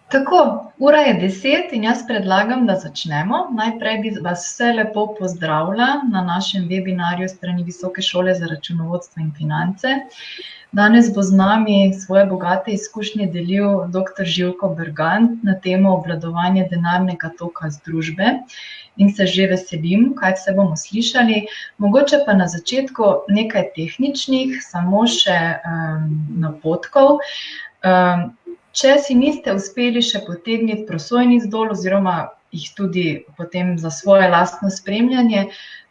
Tako, ura je 10 in jaz predlagam, da začnemo. Najprej bi vas vse lepo pozdravila na našem webinarju strani Visoke šole za računovodstvo in finance. Danes bo z nami svoje bogate izkušnje delil dr. Živko Bergant na temo obvladovanja denarnega toka združbe in se že veselim, kaj vse bomo slišali. Mogoče pa na začetku nekaj tehničnih, samo še napotkov. Če si niste uspeli še potegniti prosojnic dol oziroma jih tudi potem za svoje lastno spremljanje,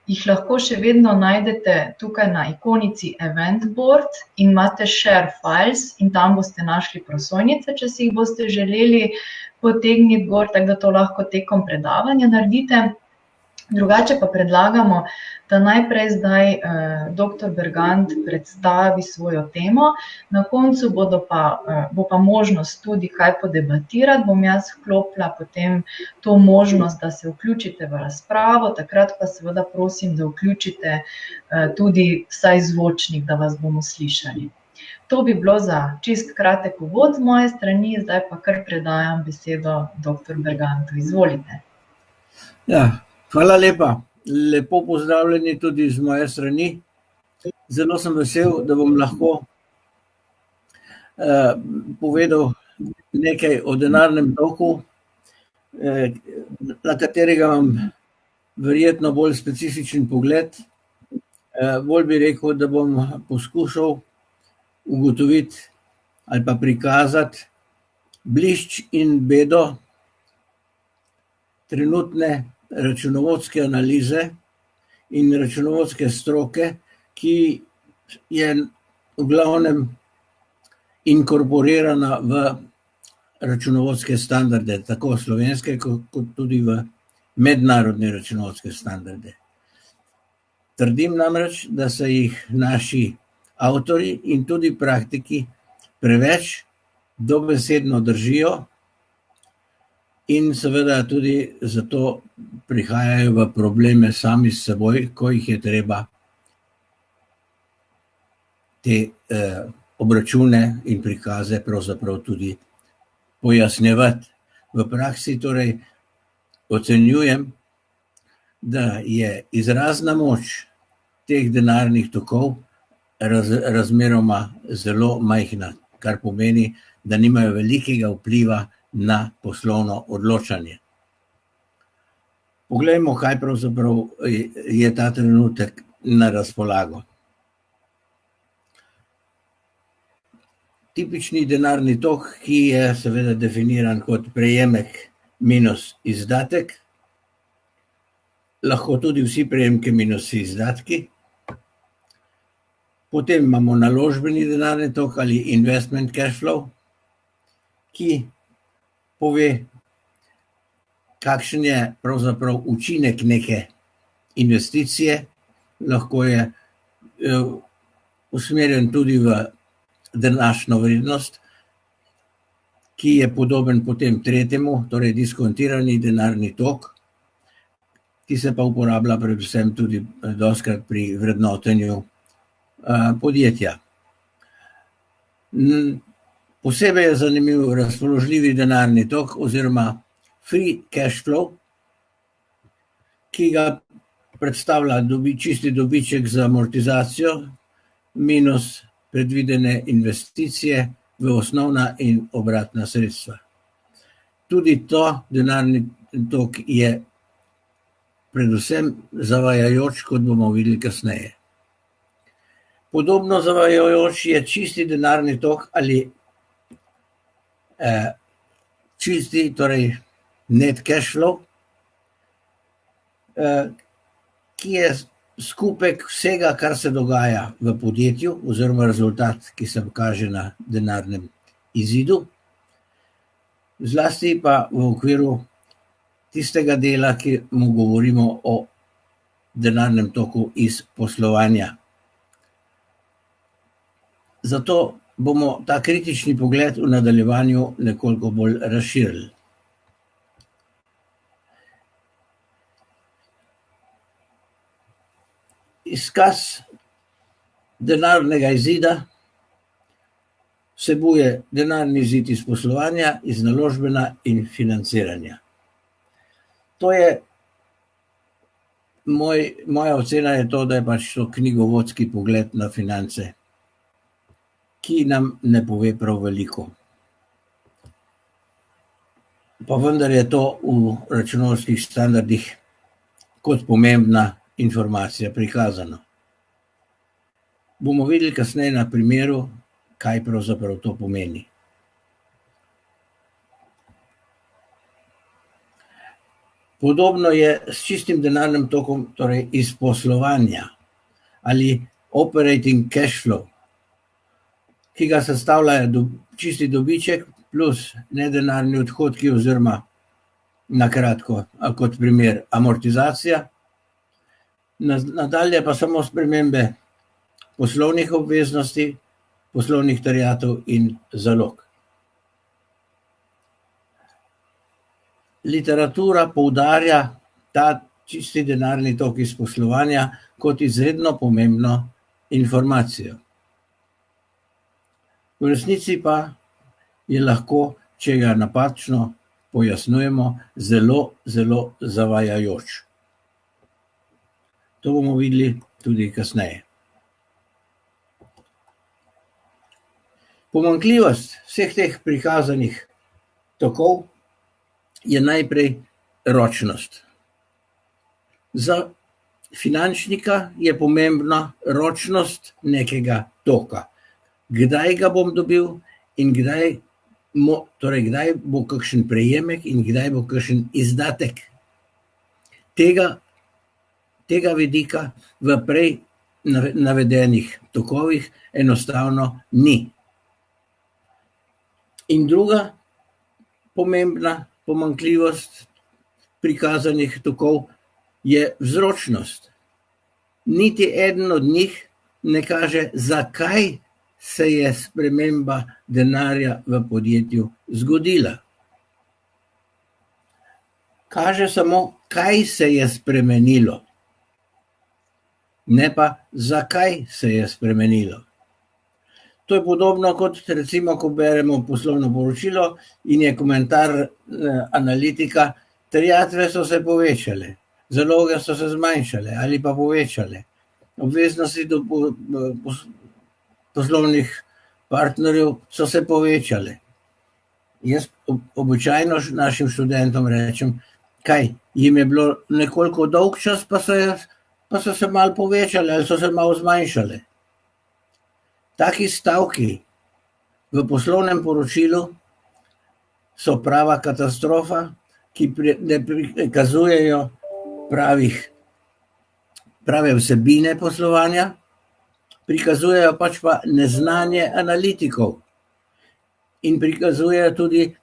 jih lahko še vedno najdete tukaj na ikonici Event Board in imate Share Files in tam boste našli prosojnice, če si jih boste želeli potegniti gor, tako da to lahko tekom predavanja naredite. Drugače pa predlagamo, da najprej zdaj dr. Bergant predstavi svojo temo, na koncu bo pa možnost tudi kaj podebatirati, bom jaz vklopila potem to možnost, da se vključite v razpravo, takrat pa seveda prosim, da vključite tudi vsaj zvočnik, da vas bomo slišali. To bi bilo za čist kratek uvod z moje strani, zdaj pa kar predajam besedo dr. Bergantu. Izvolite. Ja. Hvala lepa. Lepo pozdravljeni tudi z moje strani. Zelo sem vesel, da bom lahko povedal nekaj o denarnem toku, na katerega imam verjetno bolj specifičen pogled. Bolj bi rekel, da bom poskušal ugotoviti ali pa prikazati blišč in bedo trenutne računovodske analize in računovodske stroke, ki je v glavnem inkorporirana v računovodske standarde, tako slovenske kot tudi v mednarodne računovodske standarde. Trdim namreč, da se jih naši avtorji in tudi praktiki preveč dobesedno držijo in seveda tudi zato prihajajo v probleme sami s seboj, ko jih je treba te obračune in prikaze pravzaprav tudi pojasnjevati. V praksi torej ocenjujem, da je izrazna moč teh denarnih tokov razmeroma zelo majhna, kar pomeni, da nimajo velikega vpliva na poslovno odločanje. Poglejmo, kaj pravzaprav je ta trenutek na razpolago. Tipični denarni tok, ki je seveda definiran kot prejemek minus izdatek, lahko tudi vsi prejemki minus izdatki. Potem imamo naložbeni denarni tok ali investment cash flow, ki pove, kakšen je pravzaprav učinek neke investicije, lahko je usmerjen tudi v današnjo vrednost, ki je podoben potem tretjemu, torej diskontirani denarni tok, ki se pa uporablja predvsem tudi dostikrat pri vrednotenju podjetja. Posebej je zanimiv razpoložljivi denarni tok oziroma free cash flow, ki ga predstavlja čisti dobiček za amortizacijo minus predvidene investicije v osnovna in obratna sredstva. Tudi to denarni tok je predvsem zavajajoč, kot bomo videli kasneje. Podobno zavajajoč je čisti denarni tok ali čisti, torej net cash flow, ki je skupek vsega, kar se dogaja v podjetju oziroma rezultat, ki se kaže na denarnem izidu, zlasti pa v okviru tistega dela, ki mu govorimo o denarnem toku iz poslovanja. Zato bomo ta kritični pogled v nadaljevanju nekoliko bolj razširili. Izkaz denarnega izida Vsebuje denarni izid iz poslovanja, iz naložbena in financiranja. To je, moja ocena je to, da je pač to knjigovodski pogled na finance, ki nam ne pove prav veliko. Pa vendar je to v računovodskih standardih kot pomembna informacija prikazano. Bomo videli kasneje na primeru, kaj pravzaprav to pomeni. Podobno je s čistim denarnim tokom, torej iz poslovanja ali operating cash flow, ki ga sestavljajo čisti dobiček plus nedenarni odhodki oziroma na kratko, kot primer amortizacija. Nadalje pa samo spremembe poslovnih obveznosti, poslovnih terjatev in zalog. Literatura poudarja ta čisti denarni tok iz poslovanja kot izredno pomembno informacijo. V resnici pa je lahko, če ga napačno pojasnjujemo, zelo, zelo zavajajoč. To bomo videli tudi kasneje. Pomanjkljivost vseh teh prikazanih tokov je najprej ročnost. Za finančnika je pomembna ročnost nekega toka. Kdaj ga bom dobil in kdaj bo kakšen prejemek in kdaj bo kakšen izdatek. Tega vidika v prej navedenih tokovih enostavno ni. In druga pomembna pomanjkljivost prikazanih tokov je vzročnost. Niti eden od njih ne kaže, zakaj se je sprememba denarja v podjetju zgodila. Kaže samo, kaj se je spremenilo, ne pa zakaj se je spremenilo. To je podobno kot recimo, ko beremo poslovno poročilo in je komentar analitika, terjatve so se povečale, zaloge so se zmanjšale ali pa povečale, obveznosti do poslovnih partnerjev so se povečale. Jaz običajno našim študentom rečem, kaj jim je bilo nekoliko dolg čas, pa so se malo povečale ali so se malo zmanjšale. Taki stavki v poslovnem poročilu so prava katastrofa, ki ne prikazujejo prave vsebine poslovanja, prikazujejo pač pa neznanje analitikov in prikazujejo tudi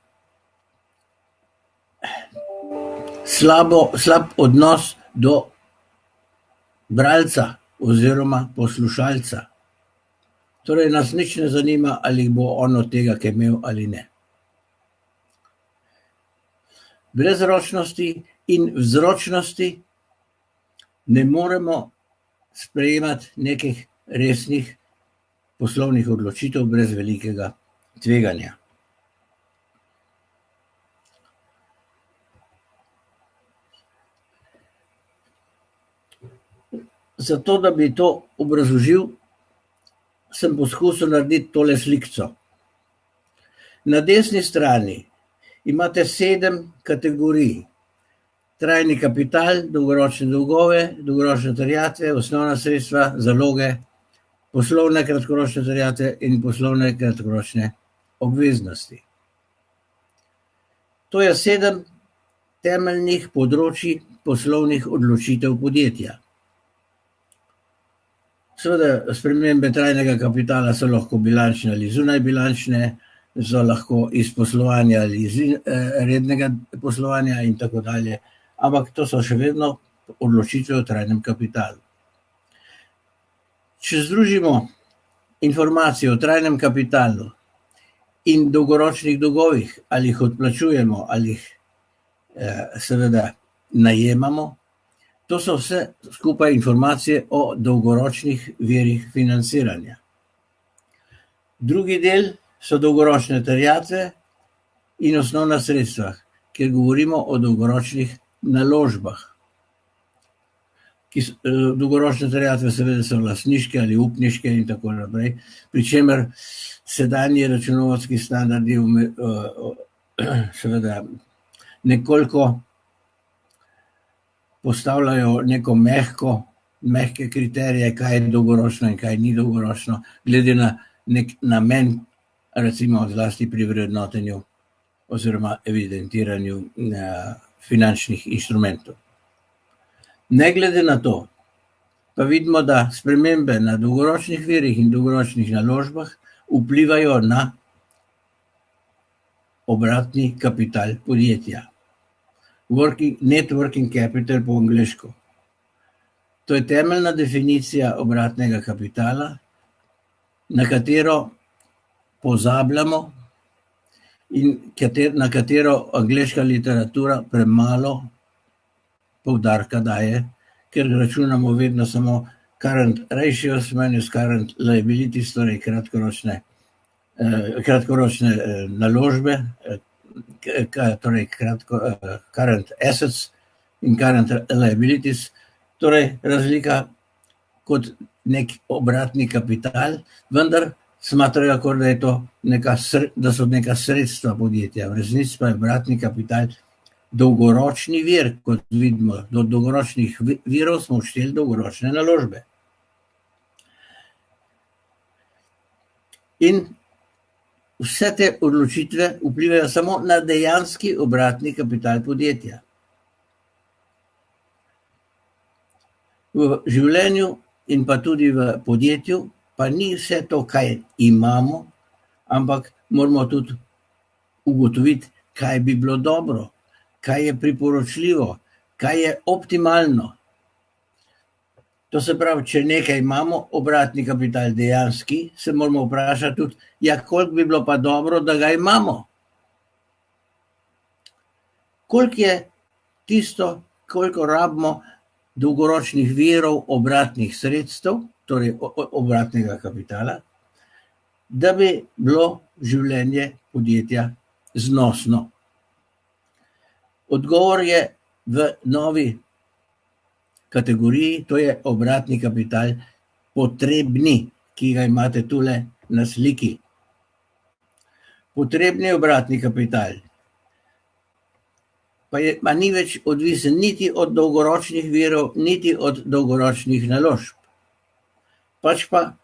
slab odnos do bralca oziroma poslušalca. Torej nas nič ne zanima, ali bo on od tega kaj imel ali ne. Brez ročnosti in vzročnosti ne moremo sprejemati nekih resnih poslovnih odločitev brez velikega tveganja. Zato, da bi to obrazložil, sem poskusil narediti tole slikco. Na desni strani imate 7 kategorij. Trajni kapital, dolgoročne dolgove, dolgoročne terjatve, osnovna sredstva, zaloge, poslovne kratkoročne terjatve in poslovne kratkoročne obveznosti. To je 7 temeljnih področij poslovnih odločitev podjetja. Seveda, spremembe trajnega kapitala so lahko bilančne ali zunajbilančne, so lahko iz poslovanja ali iz rednega poslovanja in tako dalje, ampak to so še vedno odločitve o trajnem kapitalu. Če združimo informacije o trajnem kapitalu in dolgoročnih dolgovih, ali jih odplačujemo ali jih seveda najemamo, to so vse skupaj informacije o dolgoročnih virih financiranja. Drugi del so dolgoročne terjatve in osnovna sredstva, ker govorimo o dolgoročnih naložbah. Dolgoročne terjatve seveda so lastniške ali upniške in tako naprej, pri čemer sedanji računovodski standardi seveda nekoliko postavljajo neko mehke kriterije, kaj je dolgoročno in kaj ni dolgoročno, glede na nek namen, recimo zlasti pri vrednotenju oziroma evidentiranju finančnih inštrumentov. Ne glede na to, pa vidimo, da spremembe na dolgoročnih virih in dolgoročnih naložbah vplivajo na obratni kapital podjetja. Net working capital po angleško. To je temeljna definicija obratnega kapitala, na katero pozabljamo in na katero angleška literatura premalo poudarka daje, ker računamo vedno samo current ratios minus current liabilities, torej kratkoročne naložbe, torej current assets in current liabilities, torej razlika kot nek obratni kapital, vendar smatrajo, da so neka sredstva podjetja. V resnici pa je obratni kapital dolgoročni vir, kot vidimo. Do dolgoročnih virov smo všteli dolgoročne naložbe. In vse te odločitve vplivajo samo na dejanski obratni kapital podjetja. V življenju in pa tudi v podjetju pa ni vse to, kaj imamo, ampak moramo tudi ugotoviti, kaj bi bilo dobro, kaj je priporočljivo, kaj je optimalno. To se pravi, če nekaj imamo, obratni kapital dejanski, se moramo vprašati tudi, koliko bi bilo pa dobro, da ga imamo. Koliko je tisto, koliko rabimo dolgoročnih virov obratnih sredstev, torej obratnega kapitala, da bi bilo življenje podjetja znosno. Odgovor je v novi kategoriji, to je obratni kapital potrebni, ki ga imate tule na sliki. Potrebni obratni kapital pa ni več odvisen niti od dolgoročnih virov, niti od dolgoročnih naložb. Pač pa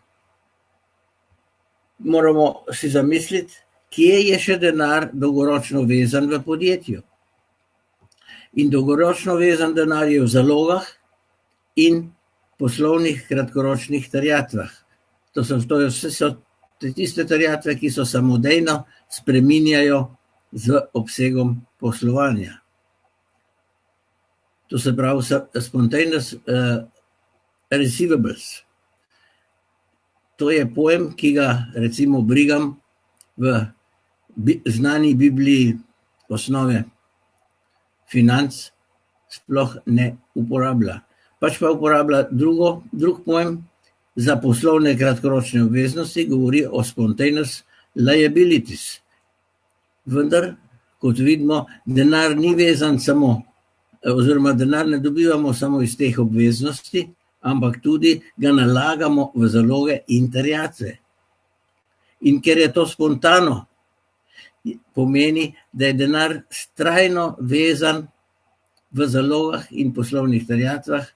moramo si zamisliti, kje je še denar dolgoročno vezan v podjetju. In dolgoročno vezan denar je v zalogah in poslovnih kratkoročnih terjatvah. To so tiste terjatve, ki so samodejno spreminjajo z obsegom poslovanja. To se pravi spontaneous receivables. To je pojem, ki ga recimo Brigham v znani Bibliji osnove financ sploh ne uporablja. Pač pa uporablja drug pojem za poslovne kratkoročne obveznosti, govori o spontaneous liabilities. Vendar, kot vidimo, denar ni vezan samo, oziroma denar ne dobivamo samo iz teh obveznosti, ampak tudi ga nalagamo v zaloge in terjatve. In ker je to spontano, pomeni, da je denar trajno vezan v zalogah in poslovnih terjatvah,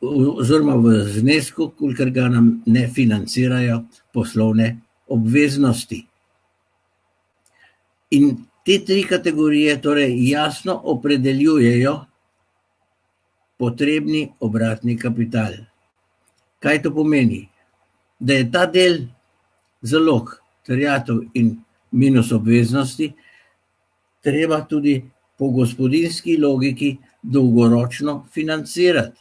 oziroma v znesku, kolikor ga nam ne financirajo poslovne obveznosti. In te tri kategorije torej jasno opredeljujejo potrebni obratni kapital. Kaj to pomeni? Da je ta del zalog, terjatev in minus obveznosti treba tudi po gospodinjski logiki dolgoročno financirati.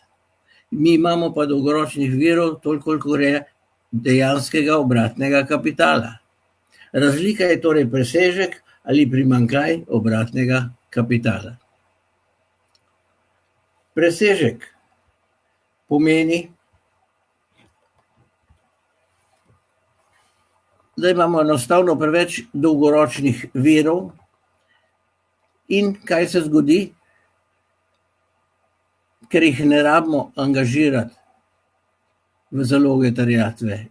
Mi imamo pa dolgoročnih virov toliko, kolikor je dejanskega obratnega kapitala. Razlika je torej presežek ali primanjkljaj obratnega kapitala. Presežek pomeni, da imamo enostavno preveč dolgoročnih virov in kaj se zgodi, ker jih ne rabimo angažirati v zaloge terjatve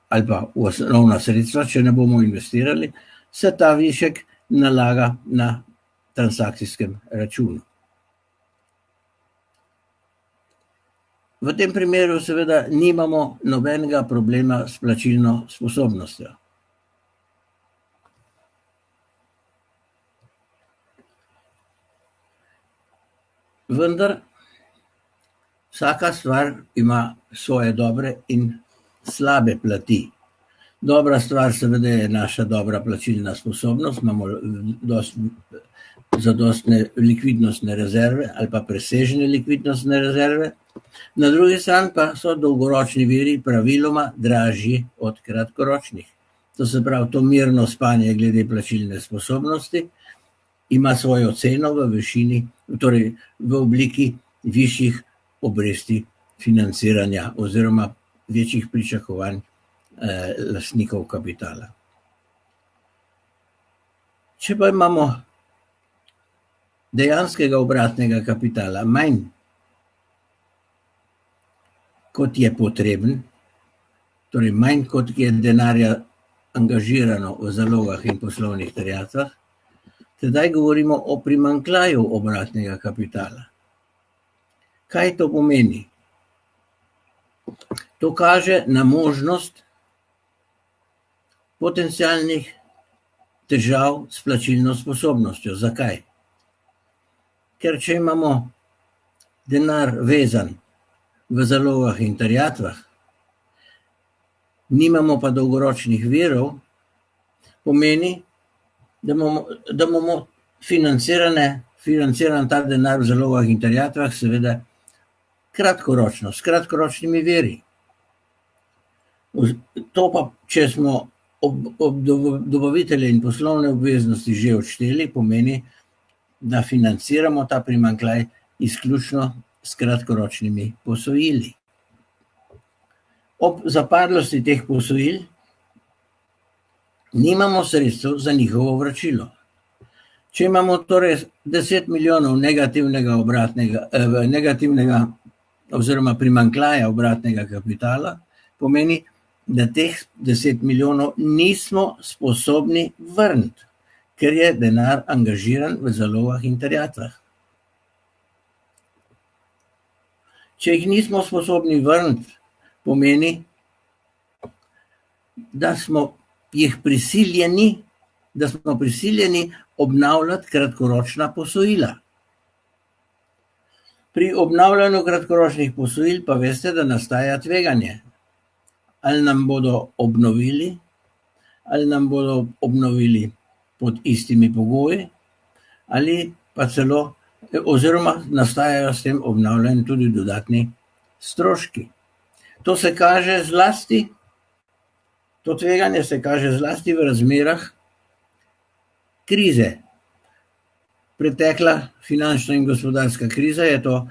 ali pa v osnovna sredstva, če ne bomo investirali, se ta višek nalaga na transakcijskem računu. V tem primeru seveda nimamo nobenega problema s plačilno sposobnostjo. Vendar vsaka stvar ima svoje dobre in slabe plati. Dobra stvar seveda je naša dobra plačilna sposobnost, imamo zadostne likvidnostne rezerve ali pa presežne likvidnostne rezerve. Na drugi strani pa so dolgoročni viri praviloma dražji od kratkoročnih. To se pravi, to mirno spanje glede plačilne sposobnosti ima svojo ceno v višini, torej v obliki višjih obresti financiranja oziroma večjih pričakovanj lastnikov kapitala. Če pa imamo dejanskega obratnega kapitala manj, kot je potreben, torej manj, kot je denarja angažirano v zalogah in poslovnih terjatvah, tedaj govorimo o primanjkljaju obratnega kapitala. Kaj to pomeni? To kaže na možnost potencialnih težav s plačilno sposobnostjo. Zakaj? Ker če imamo denar vezan v zalogah in terjatvah, nimamo pa dolgoročnih virov, pomeni, da bomo financiran ta denar v zalogah in terjatvah seveda kratkoročno, s kratkoročnimi viri. To pa, če smo dobavitelje in poslovne obveznosti že odšteli, pomeni, da financiramo ta primanjkljaj izključno s kratkoročnimi posojili. Ob zapadlosti teh posojil nimamo sredstev za njihovo vračilo. Če imamo torej 10 milijonov negativnega oziroma primanjkljaja obratnega kapitala, pomeni, da teh 10 milijonov nismo sposobni vrniti, ker je denar angažiran v zalogah in terjatvah. Če jih nismo sposobni vrniti, pomeni, da smo prisiljeni obnavljati kratkoročna posojila. Pri obnavljanju kratkoročnih posojil pa veste, da nastaja tveganje. Ali nam bodo obnovili, pod istimi pogoji, ali pa celo, oziroma nastajajo s tem obnavljanjem tudi dodatni stroški. To tveganje se kaže zlasti v razmerah krize. Pretekla finančna in gospodarska kriza je to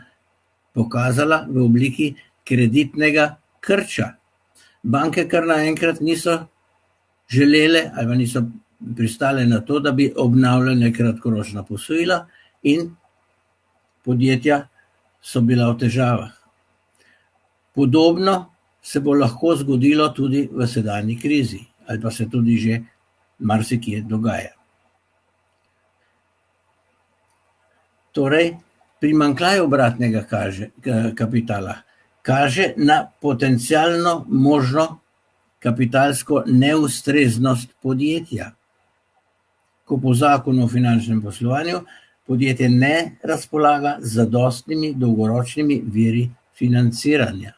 pokazala v obliki kreditnega krča. Banke kar naenkrat niso želele ali niso pristale na to, da bi obnavljale kratkoročna posojila in podjetja so bila v težavah. Podobno se bo lahko zgodilo tudi v sedanji krizi ali pa se tudi že marsikje dogaja. Torej, primanjkljaj obratnega kapitala kaže na potencialno možno kapitalsko neustreznost podjetja. Ko po zakonu o finančnem poslovanju podjetje ne razpolaga z zadostnimi dolgoročnimi viri financiranja.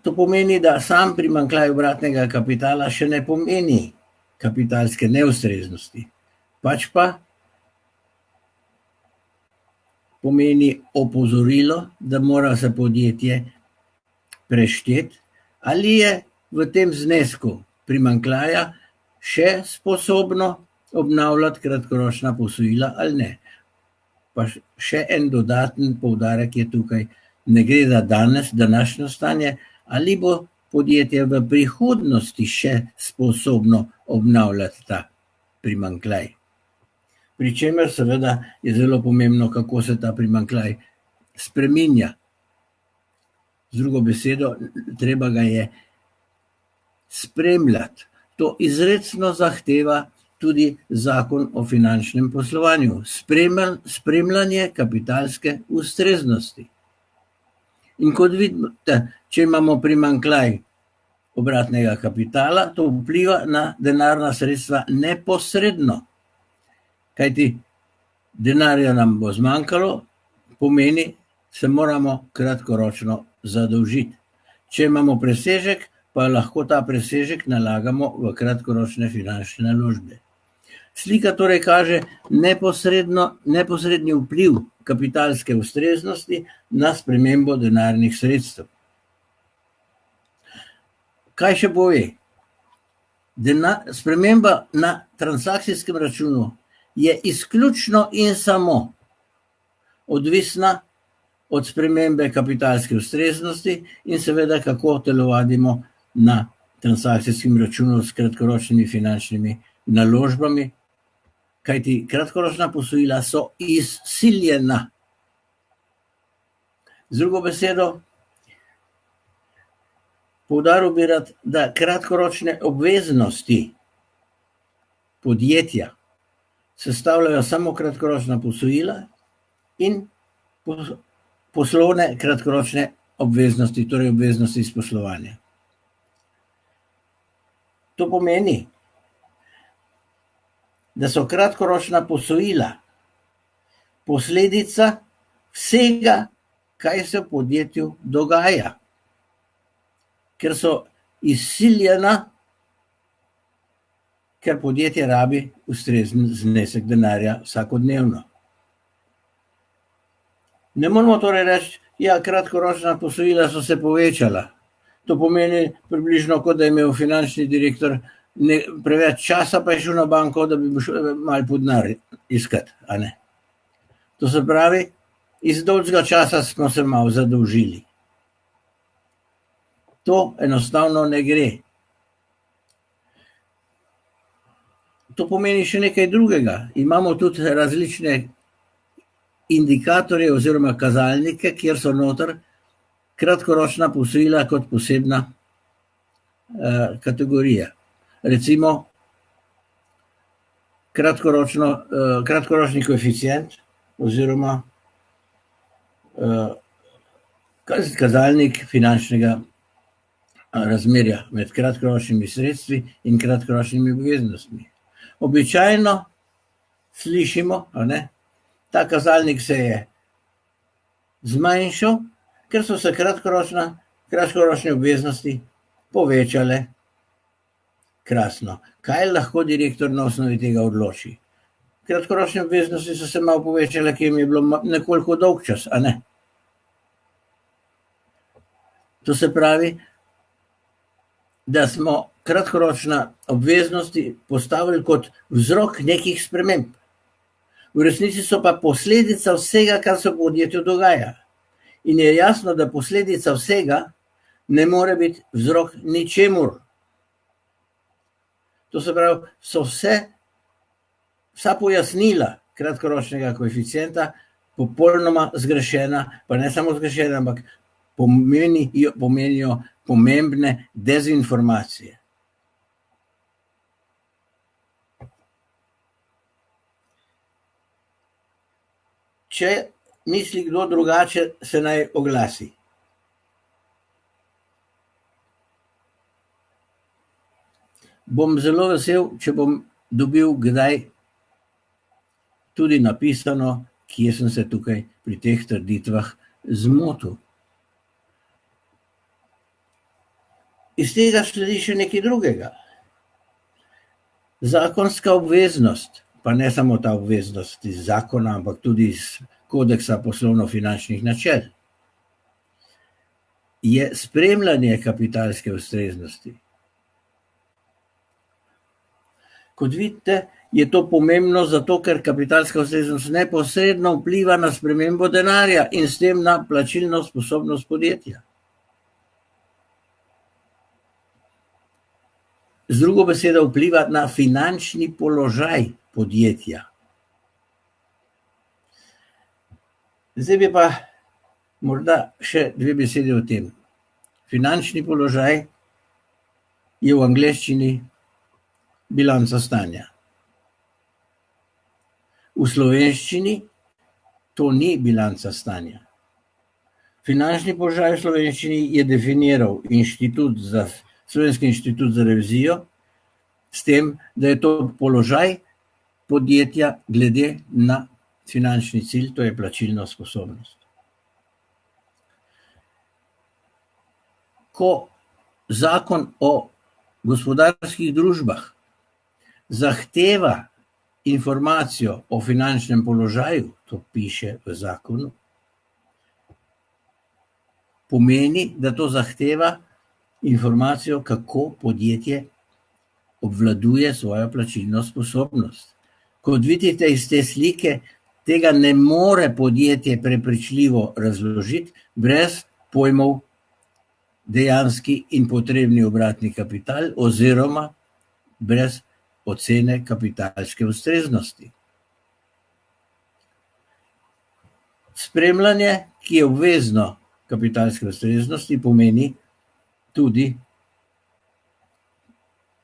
To pomeni, da sam primanjkljaj obratnega kapitala še ne pomeni kapitalske neustreznosti, pač pa pomeni opozorilo, da mora se podjetje prešteti, ali je v tem znesku primanjkljaja še sposobno obnavljati kratkoročna posojila ali ne. pa še en dodaten poudarek je tukaj, ne gre za današnjo stanje, ali bo podjetje v prihodnosti še sposobno obnavljati ta primanjkljaj. Pri čemer seveda je zelo pomembno, kako se ta primanjkljaj spreminja. Z drugo besedo, treba ga je spremljati. To izrecno zahteva tudi Zakon o finančnem poslovanju. Spremljanje kapitalske ustreznosti. In kot vidite, če imamo primanjkljaj obratnega kapitala, to vpliva na denarna sredstva neposredno. Kajti denarja nam bo zmanjkalo, pomeni, se moramo kratkoročno zadolžiti. Če imamo presežek, pa lahko ta presežek nalagamo v kratkoročne finančne naložbe. Slika torej kaže neposredni vpliv kapitalske ustreznosti na spremembo denarnih sredstev. Kaj še pove? Sprememba na transakcijskem računu je izključno in samo odvisna od spremembe kapitalske ustreznosti in seveda, kako telovadimo na transakcijskem računu s kratkoročnimi finančnimi naložbami, kajti kratkoročna posojila so izsiljena. Z drugo besedo, poudaril bi rad, da kratkoročne obveznosti podjetja sestavljajo samo kratkoročna posojila in poslovne kratkoročne obveznosti, torej obveznosti iz poslovanja. To pomeni, da so kratkoročna posojila posledica vsega, kaj se v podjetju dogaja, ker so izsiljena, ker podjetje rabi ustrezen znesek denarja vsakodnevno. Ne moramo torej reči, ja, kratkoročna posojila so se povečala. To pomeni približno, kot da je imel finančni direktor preveč časa, pa je šel na banko, da bi malo po denar iskati, a ne. To se pravi, iz dolgega časa smo se malo zadolžili. To enostavno ne gre. To pomeni še nekaj drugega. Imamo tudi različne indikatorje oziroma kazalnike, kjer so noter kratkoročna posojila kot posebna kategorija. Recimo, kratkoročni koeficient oziroma kazalnik finančnega razmerja med kratkoročnimi sredstvi in kratkoročnimi obveznostmi. Običajno slišimo, ta kazalnik se je zmanjšal, ker so se kratkoročne obveznosti povečale. Krasno. Kaj lahko direktor na osnovi tega odloči? Kratkoročne obveznosti so se malo povečale, ker jim je bilo nekoliko dolg čas, a ne? To se pravi, da smo kratkoročna obveznosti postavili kot vzrok nekih sprememb. V resnici so pa posledica vsega, kar se v podjetju dogaja. In je jasno, da posledica vsega ne more biti vzrok ničemur. To se pravi, so vsa pojasnila kratkoročnega koeficienta popolnoma zgrešena, pa ne samo zgrešena, ampak pomenijo pomembne dezinformacije. Če misli kdo drugače, se naj oglasi. Bom zelo vesel, če bom dobil kdaj tudi napisano, kje sem se tukaj pri teh trditvah zmotil. Iz tega sledi še nekaj drugega. Zakonska obveznost, pa ne samo ta obveznost iz zakona, ampak tudi iz kodeksa poslovno-finančnih načel, je spremljanje kapitalske ustreznosti. Kot vidite, je to pomembno zato, ker kapitalska ustreznost neposredno vpliva na spremembo denarja in s tem na plačilno sposobnost podjetja. Z drugo besedo vpliva na finančni položaj podjetja. Zdaj bi pa morda še 2 besede o tem. Finančni položaj je v angleščini bilanca stanja. V slovenščini to ni bilanca stanja. Finančni položaj v slovenščini je definiral Slovenski inštitut za revizijo s tem, da je to položaj podjetja glede na finančni cilj, to je plačilna sposobnost. Ko zakon o gospodarskih družbah zahteva informacijo o finančnem položaju, to piše v zakonu, pomeni, da to zahteva informacijo, kako podjetje obvladuje svojo plačilno sposobnost. Kot vidite iz te slike, tega ne more podjetje prepričljivo razložiti brez pojmov dejanski in potrebni obratni kapital oziroma brez ocene kapitalske ustreznosti. Spremljanje, ki je obvezno kapitalske ustreznosti, pomeni tudi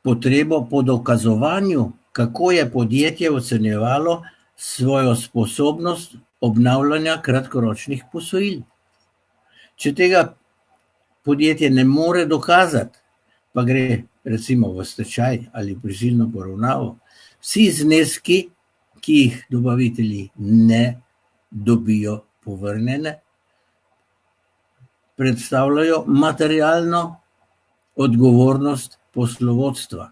potrebo po dokazovanju, kako je podjetje ocenjevalo svojo sposobnost obnavljanja kratkoročnih posojil. Če tega podjetje ne more dokazati, pa gre recimo v stečaj ali prisilno poravnavo, vsi zneski, ki jih dobavitelji ne dobijo povrnjene, predstavljajo materialno odgovornost poslovodstva.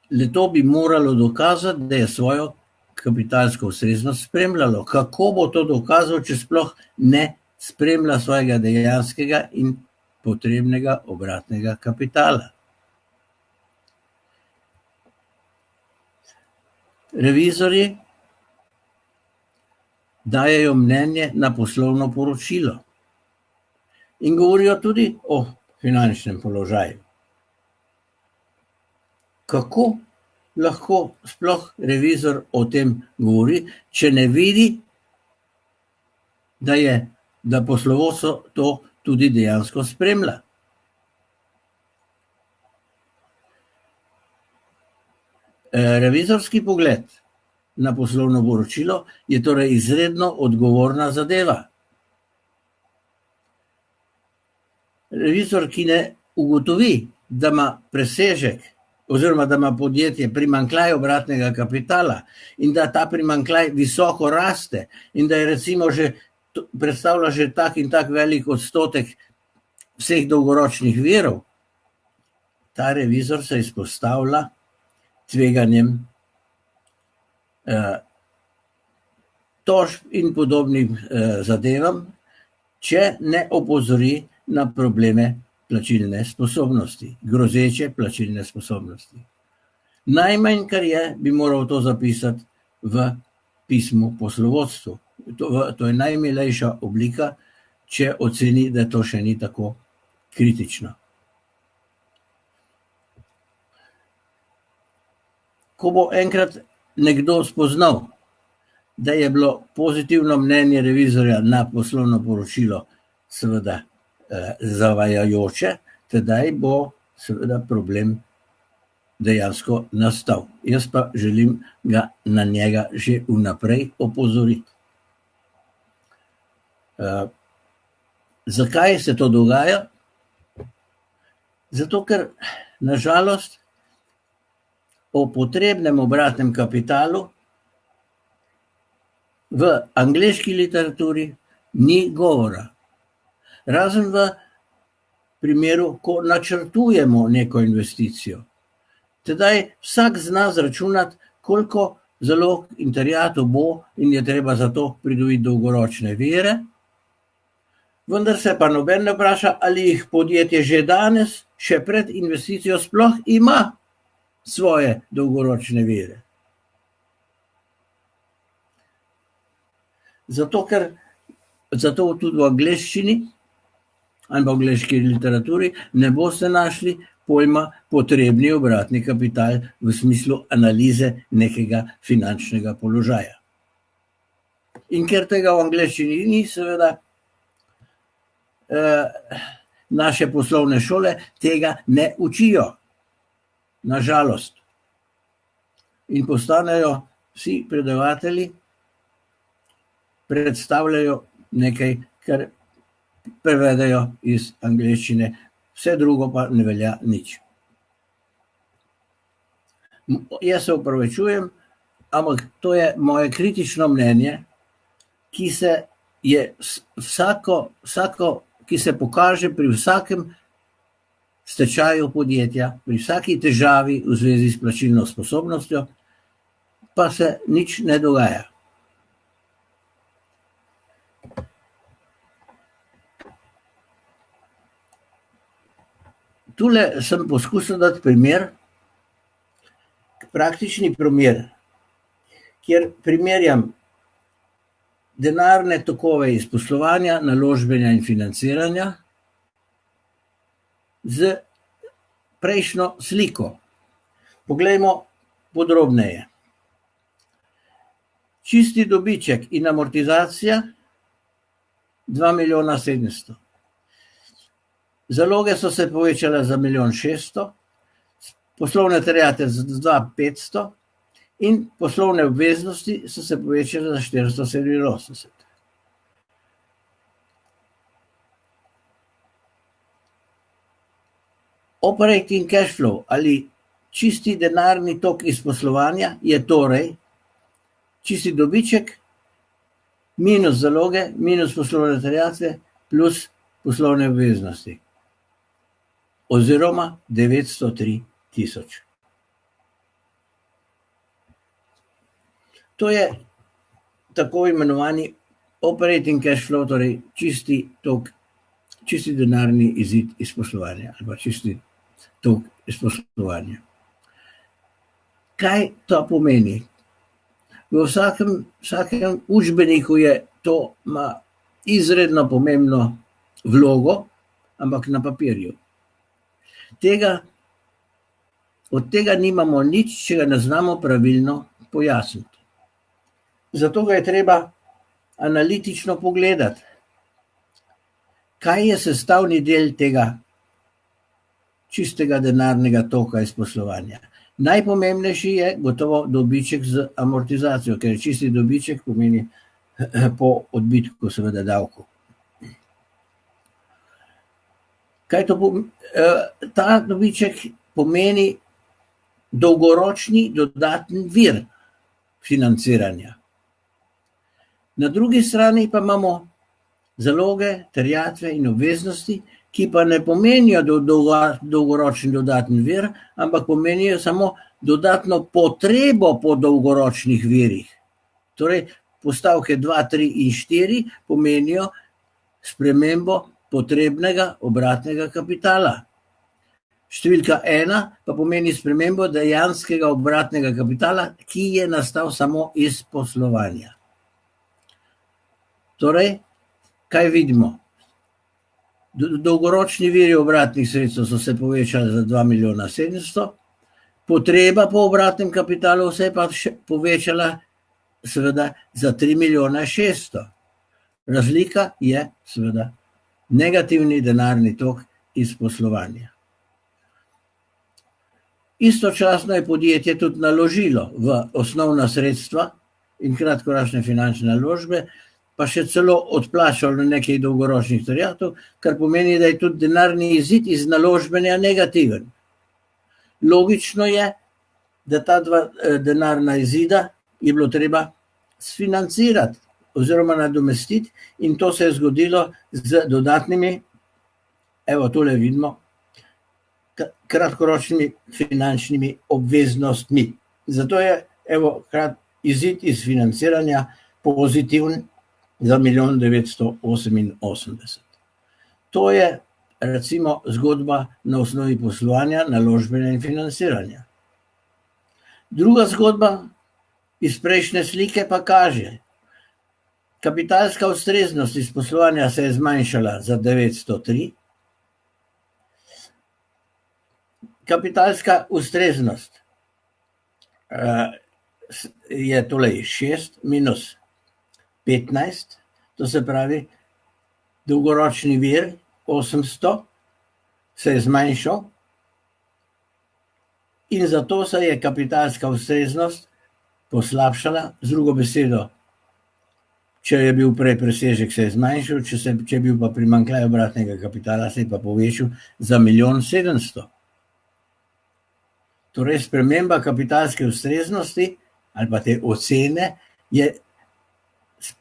Le to bi moralo dokazati, da je svojo kapitalsko ustreznost spremljalo. Kako bo to dokazal, če sploh ne spremlja svojega dejanskega in potrebnega obratnega kapitala? Revizorji dajejo mnenje na poslovno poročilo in govorijo tudi o finančnem položaju. Kako lahko sploh revizor o tem govori, če ne vidi, da poslovodstvo to tudi dejansko spremlja? Revizorski pogled na poslovno poročilo je torej izredno odgovorna zadeva. Revizor, ki ne ugotovi, da ima presežek oziroma da ima podjetje primanjkljaj obratnega kapitala in da ta primanjkljaj visoko raste in da je recimo predstavlja že tak in tak velik odstotek vseh dolgoročnih virov, ta revizor se izpostavlja tveganjem tožb in podobnim zadevam, če ne opozori na probleme plačilne sposobnosti, grozeče plačilne sposobnosti. Najmanj, kar je, bi moral to zapisati v pismu poslovodstvu. To je najmilejša oblika, če oceni, da to še ni tako kritično. Ko bo enkrat nekdo spoznal, da je bilo pozitivno mnenje revizorja na poslovno poročilo seveda zavajajoče, tedaj bo seveda problem dejansko nastal. Jaz pa želim ga na njega že vnaprej opozoriti. Zakaj se to dogaja? Zato, ker na žalost o potrebnem obratnem kapitalu v angleški literaturi ni govora. Razen v primeru, ko načrtujemo neko investicijo. Tedaj vsak zna zračunati, koliko zalog in terjatev bo in je treba za to pridobiti dolgoročne vire, vendar se pa noben ne vpraša, ali jih podjetje že danes, še pred investicijo sploh ima svoje dolgoročne vire. Zato tudi v angleščini ali v angleški literaturi ne boste našli pojma potrebni obratni kapital v smislu analize nekega finančnega položaja. In ker tega v angleščini ni, seveda, naše poslovne šole tega ne učijo, na žalost. In postanejo vsi predavatelji, predstavljajo nekaj, kar prevedejo iz angleščine, vse drugo pa ne velja nič. Jaz se opravičujem, ampak to je moje kritično mnenje, ki se pokaže pri vsakem stečaju podjetja, pri vsaki težavi v zvezi s plačilno sposobnostjo, pa se nič ne dogaja. Tule sem poskusil dati primer, praktični primer, kjer primerjam denarne tokove iz poslovanja, naložbenja in financiranja z prejšnjo sliko. Poglejmo podrobneje. Čisti dobiček in amortizacija 2.700.000. Zaloge so se povečale za 1.600.000, poslovne terjatve za 2.500.000 in poslovne obveznosti so se povečale za 487. Operating cash flow ali čisti denarni tok iz poslovanja je torej čisti dobiček minus zaloge, minus poslovne terjatve plus poslovne obveznosti. Oziroma 903.000. To je tako imenovani operating cash flow, torej čisti tok, čisti denarni izid iz poslovanja ali pa čisti tok iz poslovanja. Kaj to pomeni? V vsakem učbeniku je to ima izredno pomembno vlogo, ampak na papirju. Od tega nimamo nič, če ga ne znamo pravilno pojasniti. Zato ga je treba analitično pogledati. Kaj je sestavni del tega čistega denarnega toka iz poslovanja? Najpomembnejši je gotovo dobiček z amortizacijo, ker čisti dobiček pomeni po odbitku seveda davku. Ta dobiček pomeni dolgoročni dodatni vir financiranja. Na drugi strani pa imamo zaloge, terjatve in obveznosti, ki pa ne pomenijo dolgoročni dodatni vir, ampak pomenijo samo dodatno potrebo po dolgoročnih virih. Torej, postavke 2, 3 in 4 pomenijo spremembo potrebnega obratnega kapitala. Številka 1 pa pomeni spremembo dejanskega obratnega kapitala, ki je nastal samo iz poslovanja. Torej, kaj vidimo? Dolgoročni viri obratnih sredstev so se povečali za 2.700.000, potreba po obratnem kapitalu se je pa še povečala seveda za 3.600.000. Razlika je seveda negativni denarni tok iz poslovanja. Istočasno je podjetje tudi naložilo v osnovna sredstva in kratkoročne finančne naložbe, pa še celo odplačalo nekaj dolgoročnih terjatev, kar pomeni, da je tudi denarni izid iz naložbenja negativen. Logično je, da ta dva denarna izida je bilo treba sfinancirati oziroma nadomestiti in to se je zgodilo z dodatnimi, evo tole vidimo, kratkoročnimi finančnimi obveznostmi. Zato je izid iz financiranja pozitiven za 1.988.000. To je recimo zgodba na osnovi poslovanja, naložbenja in financiranja. Druga zgodba iz prejšnje slike pa kaže, kapitalska ustreznost iz poslovanja se je zmanjšala za 903, kapitalska ustreznost je tole 6 minus 15, to se pravi, dolgoročni vir 800 se je zmanjšal in zato se je kapitalska ustreznost poslabšala. Z drugo besedo, če je bil prej presežek, se je zmanjšal, če je bil pa primanjkljaj obratnega kapitala, se je pa povečal za 1 700 000. Torej, sprememba kapitalske ustreznosti ali pa te ocene je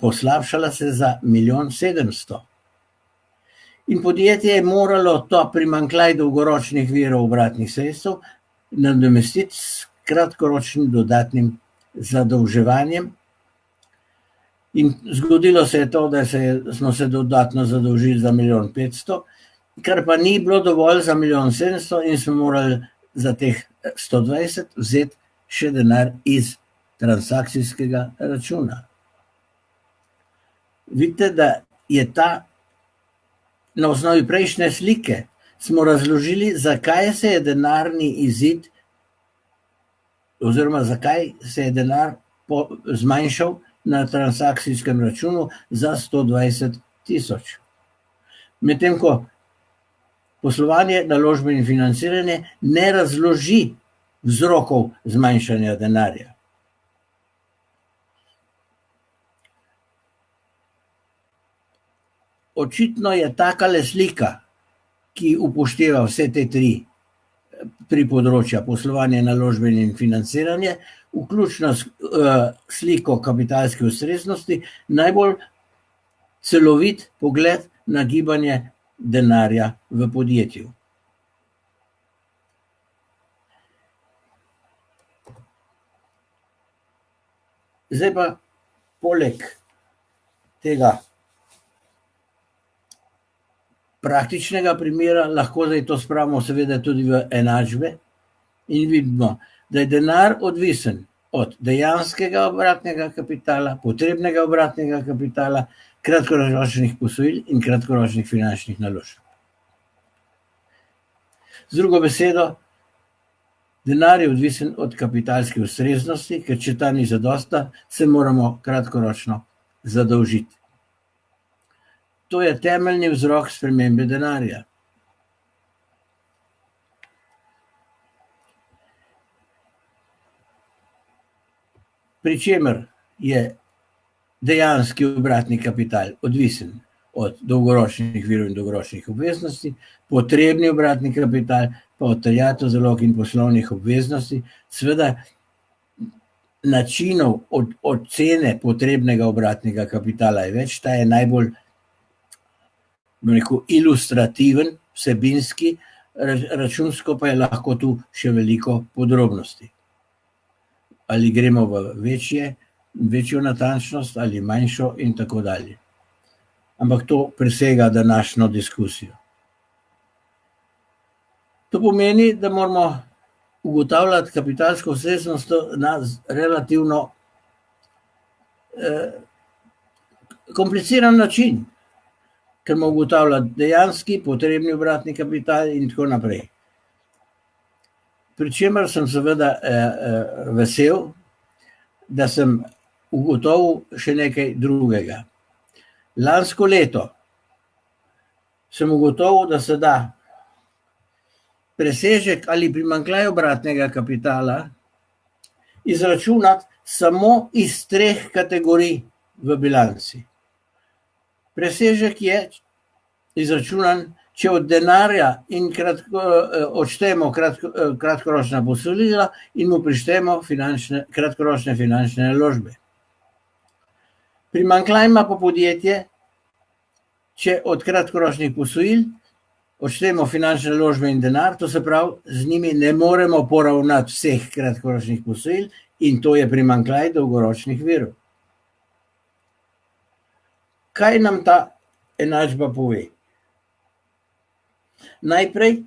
poslabšala se za 1 700 000. In podjetje je moralo to primanjkljaj dolgoročnih virov obratnih sredstev nadomestiti s kratkoročnim dodatnim zadolževanjem. In zgodilo se je to, da smo se dodatno zadolžili za 1 500 000, kar pa ni bilo dovolj za 1 700 000 in smo morali za teh 120 vzeti še denar iz transakcijskega računa. Vidite, da je na osnovi prejšnje slike smo razložili, zakaj se je denarni izid oziroma zakaj se je denar zmanjšal na transakcijskem računu za 120 000. Medtem ko poslovanje, naložbe in financiranje ne razloži vzrokov zmanjšanja denarja. Očitno je takale slika, ki upošteva vse te tri področja, poslovanje, naložbe in financiranje, vključno s sliko kapitalske ustreznosti, najbolj celovit pogled na gibanje denarja v podjetju. Zdaj pa poleg tega praktičnega primera lahko zdaj to spravimo seveda tudi v enačbe in vidimo, da je denar odvisen od dejanskega obratnega kapitala, potrebnega obratnega kapitala, kratkoročnih posojil in kratkoročnih finančnih naložb. Z drugo besedo, denar je odvisen od kapitalske ustreznosti, ker če ta ni zadosta, se moramo kratkoročno zadolžiti. To je temeljni vzrok spremembe denarja. Pri čemer je dejanski obratni kapital odvisen od dolgoročnih virov in dolgoročnih obveznosti, potrebni obratni kapital pa od terjatev, zalog in poslovnih obveznosti. Seveda načinov ocene potrebnega obratnega kapitala je več, ta je najbolj ilustrativen, vsebinski, računsko pa je lahko tu še veliko podrobnosti. Ali gremo v večjo natančnost ali manjšo in tako dalje. Ampak to presega današnjo diskusijo. To pomeni, da moramo ugotavljati kapitalsko ustreznost na relativno kompliciran način, ker moramo ugotavljati dejanski, potrebni obratni kapital in tako naprej. Pri čemer sem seveda vesel, da sem ugotovil še nekaj drugega. Lansko leto sem ugotovil, da se da presežek ali primanjkljaj obratnega kapitala izračunati samo iz 3 kategorij v bilanci. Presežek je izračunan, če od denarja in odštejemo kratkoročna posojila in mu prištejemo kratkoročne finančne naložbe. Primanjkljaj ima pa podjetje, če od kratkoročnih posojil odštejemo finančne naložbe in denar, to se pravi, z njimi ne moremo poravnati vseh kratkoročnih posojil in to je primanjkljaj dolgoročnih virov. Kaj nam ta enačba pove? Najprej,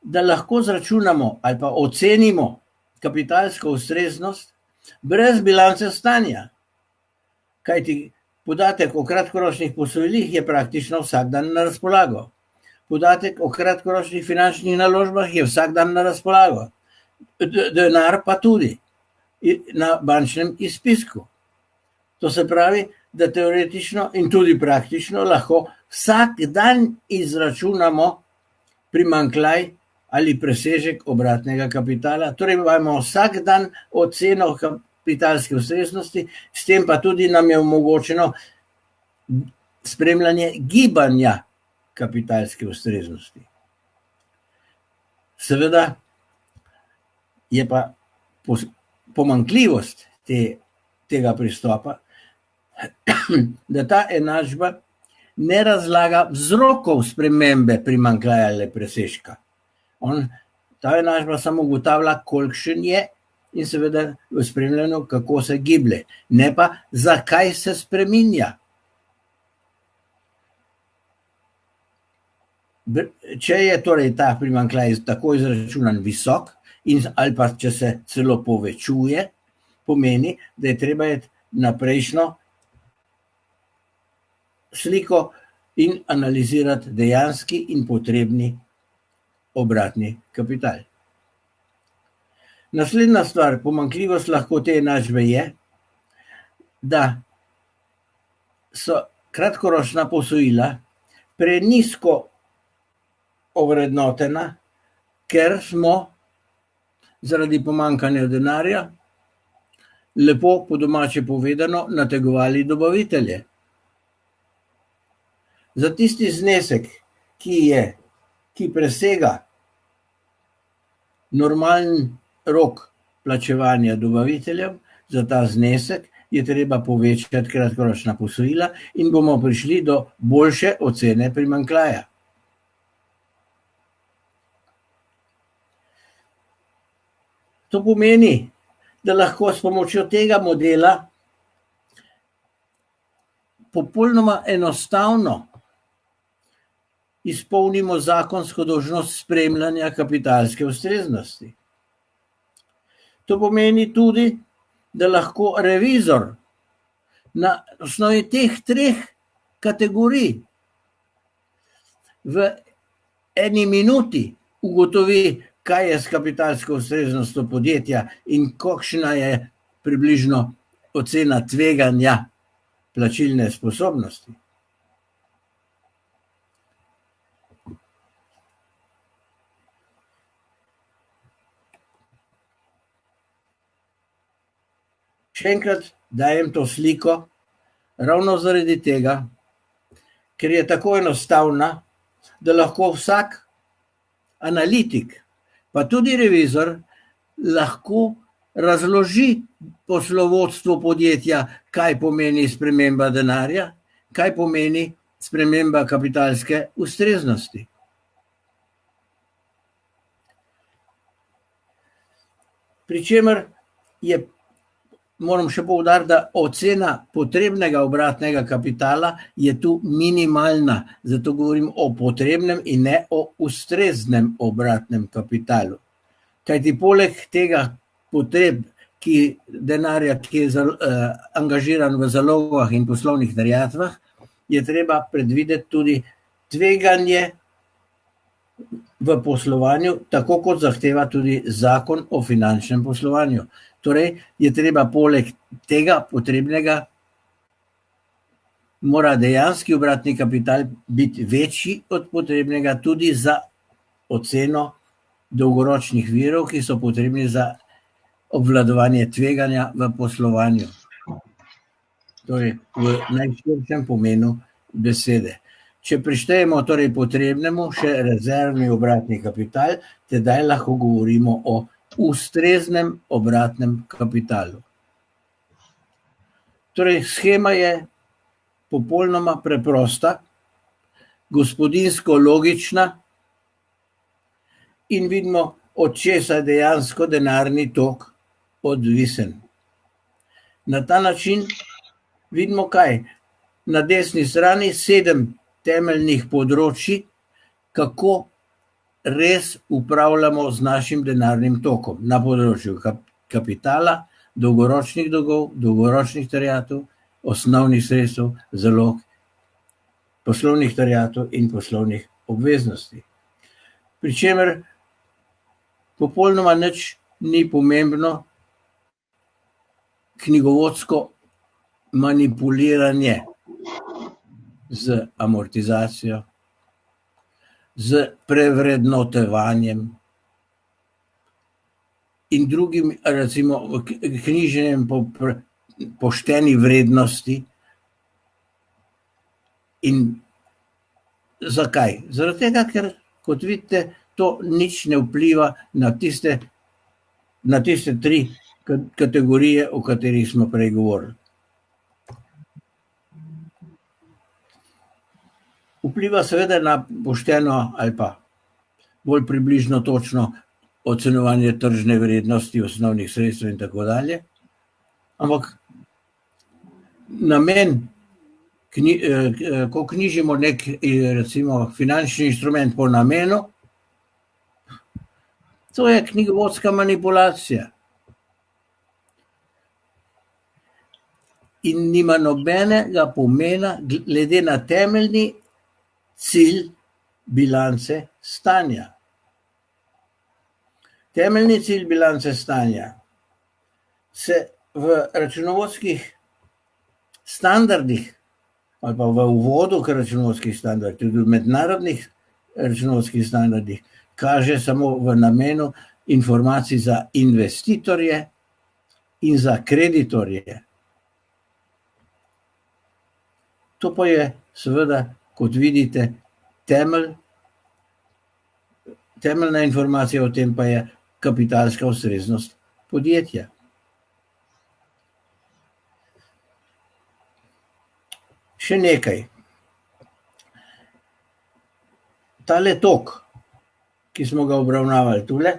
da lahko zračunamo ali pa ocenimo kapitalsko ustreznost brez bilance stanja. Kajti podatek o kratkoročnih posojilih je praktično vsak dan na razpolago. Podatek o kratkoročnih finančnih naložbah je vsak dan na razpolago. Denar pa tudi na bančnem izpisku. To se pravi, da teoretično in tudi praktično lahko vsak dan izračunamo primanjkljaj ali presežek obratnega kapitala. Torej imamo vsak dan oceno kapitalske ustreznosti, s tem pa tudi nam je omogočeno spremljanje gibanja kapitalske ustreznosti. Seveda je pa pomanjkljivost tega pristopa, da ta enačba ne razlaga vzrokov spremembe primanjkljaja ali presežka. Ta enačba samo ugotavlja, kolikšen je in seveda v spremljanju, kako se giblje, ne pa zakaj se spreminja. Če je torej ta primanjkljaj tako izračunan visok ali pa če se celo povečuje, pomeni, da je treba iti na prejšnjo sliko in analizirati dejanski in potrebni obratni kapital. Naslednja stvar, pomanjkljivost lahko te enačbe je, da so kratkoročna posojila prenizko ovrednotena, ker smo zaradi pomanjkanja denarja, lepo po domače povedano, nategovali dobavitelje. Za tisti znesek, ki presega normalen rok plačevanja dobaviteljem, za ta znesek je treba povečati kratkoročna posojila in bomo prišli do boljše ocene primanjkljaja. To pomeni, da lahko s pomočjo tega modela popolnoma enostavno izpolnimo zakonsko dolžnost spremljanja kapitalske ustreznosti. To pomeni tudi, da lahko revizor na osnovi teh 3 kategorij v eni minuti ugotovi, kaj je s kapitalsko ustreznostjo podjetja in kakšna je približno ocena tveganja plačilne sposobnosti. Še enkrat dajem to sliko ravno zaradi tega, ker je tako enostavna, da lahko vsak analitik, pa tudi revizor, lahko razloži poslovodstvu podjetja, kaj pomeni sprememba denarja, kaj pomeni sprememba kapitalske ustreznosti. Pričemer moram še poudariti, da ocena potrebnega obratnega kapitala je tu minimalna, zato govorim o potrebnem in ne o ustreznem obratnem kapitalu. Kajti poleg tega potreb, denarja, ki je angažiran v zalogah in poslovnih terjatvah, je treba predvideti tudi tveganje v poslovanju, tako kot zahteva tudi Zakon o finančnem poslovanju. Torej je treba poleg tega potrebnega, mora dejanski obratni kapital biti večji od potrebnega tudi za oceno dolgoročnih virov, ki so potrebni za obvladovanje tveganja v poslovanju. Torej v najširšem pomenu besede. Če prištejemo torej potrebnemu še rezervni obratni kapital, tedaj lahko govorimo o ustreznem obratnem kapitalu. Torej, shema je popolnoma preprosta, gospodinjsko logična in vidimo, od česa dejansko denarni tok odvisen. Na ta način vidimo kaj? Na desni strani 7 temeljnih področji, kako res upravljamo z našim denarnim tokom na področju kapitala, dolgoročnih dolgov, dolgoročnih terjatev, osnovnih sredstev, zalog, poslovnih terjatev in poslovnih obveznosti. Pričemer popolnoma nič ni pomembno knjigovodsko manipuliranje z amortizacijo, z prevrednotevanjem in drugim, recimo, knjiženjem po pošteni vrednosti. In zakaj? Zaradi tega, ker, kot vidite, to nič ne vpliva na tiste 3 kategorije, o katerih smo prej govorili. Vpliva seveda na pošteno ali pa bolj približno točno ocenjevanje tržne vrednosti osnovnih sredstev in tako dalje. Ampak namen, ko knjižimo nek, recimo, finančni inštrument po namenu, to je knjigovodska manipulacija. In nima nobenega pomena glede na temeljni cilj bilance stanja. Temeljni cilj bilance stanja se v računovodskih standardih ali pa v uvodu k računovodskih standardih, tudi v mednarodnih računovodskih standardih, kaže samo v namenu informacij za investitorje in za kreditorje. To pa je seveda, kot vidite, temeljna informacija o tem pa je kapitalska ustreznost podjetja. Še nekaj. Tale tok, ki smo ga obravnavali tule,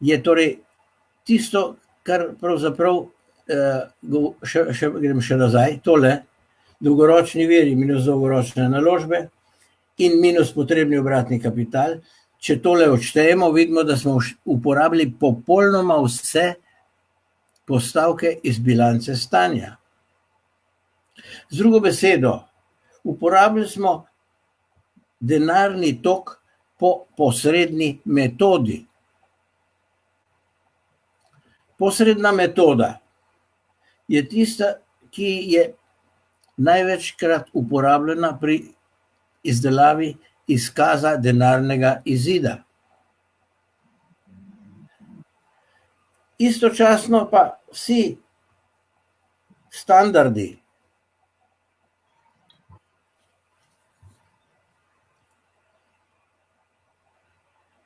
je torej tisto, kar pravzaprav grem še nazaj, tole, dolgoročni viri minus dolgoročne naložbe in minus potrebni obratni kapital. Če tole odštejemo, vidimo, da smo uporabili popolnoma vse postavke iz bilance stanja. Z drugo besedo, uporabili smo denarni tok po posredni metodi. Posredna metoda je tista, ki je največkrat uporabljena pri izdelavi izkaza denarnega izida. Istočasno pa vsi standardi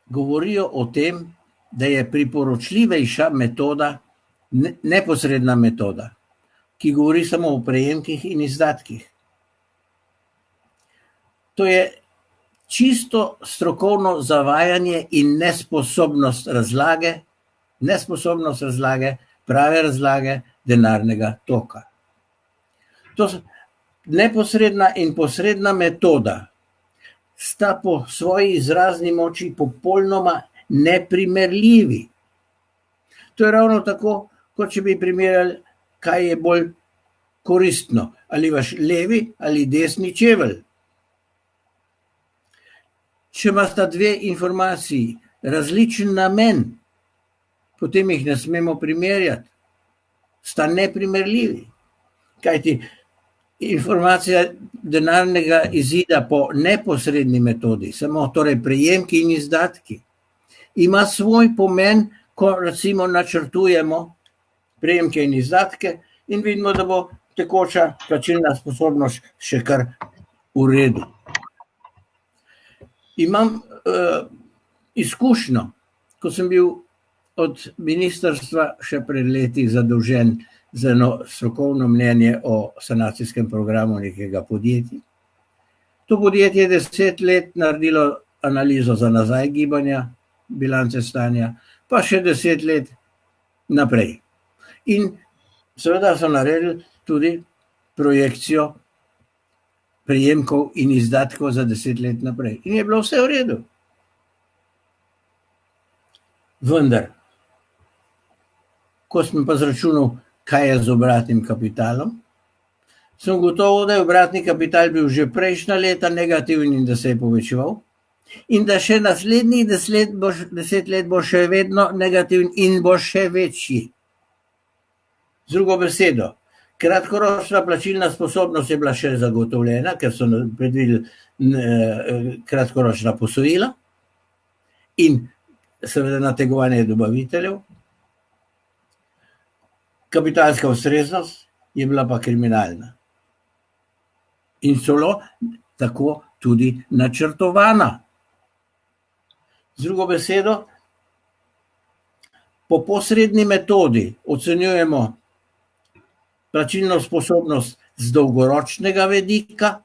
govorijo o tem, da je priporočljivejša metoda neposredna metoda, ki govori samo o prejemkih in izdatkih. To je čisto strokovno zavajanje in nesposobnost razlage, prave razlage denarnega toka. To neposredna in posredna metoda sta po svoji izrazni moči popolnoma neprimerljivi. To je ravno tako, kot če bi primerjali, kaj je bolj koristno, ali vaš levi ali desni čevelj. Če imata 2 informaciji različen namen, potem jih ne smemo primerjati. Sta neprimerljivi. Kajti informacija denarnega izida po neposredni metodi, samo torej prejemki in izdatki, ima svoj pomen, ko recimo načrtujemo prejemke in izdatke in vidimo, da bo tekoča plačilna sposobnost še kar v redu. Imam izkušnjo, ko sem bil od ministrstva še pred leti zadolžen za eno strokovno mnenje o sanacijskem programu nekega podjetja. To podjetje je 10 let naredilo analizo za nazaj gibanja, bilance stanja, pa še 10 let naprej. In seveda so naredili tudi projekcijo prejemkov in izdatkov za 10 let naprej. In je bilo vse v redu. Vendar, ko sem pa zračunal, kaj je z obratnim kapitalom, sem gotovo, da je obratni kapital bil že prejšnja leta negativen in da se je povečeval in da še naslednjih 10 let bo še vedno negativen in bo še večji. Z drugo besedo, kratkoročna plačilna sposobnost je bila še zagotovljena, ker so predvideli kratkoročna posojila in seveda nategovanje dobaviteljev. Kapitalska ustreznost je bila pa kriminalna. In celo tako tudi načrtovana. Z drugo besedo, po posredni metodi ocenjujemo plačilno sposobnost z dolgoročnega vidika,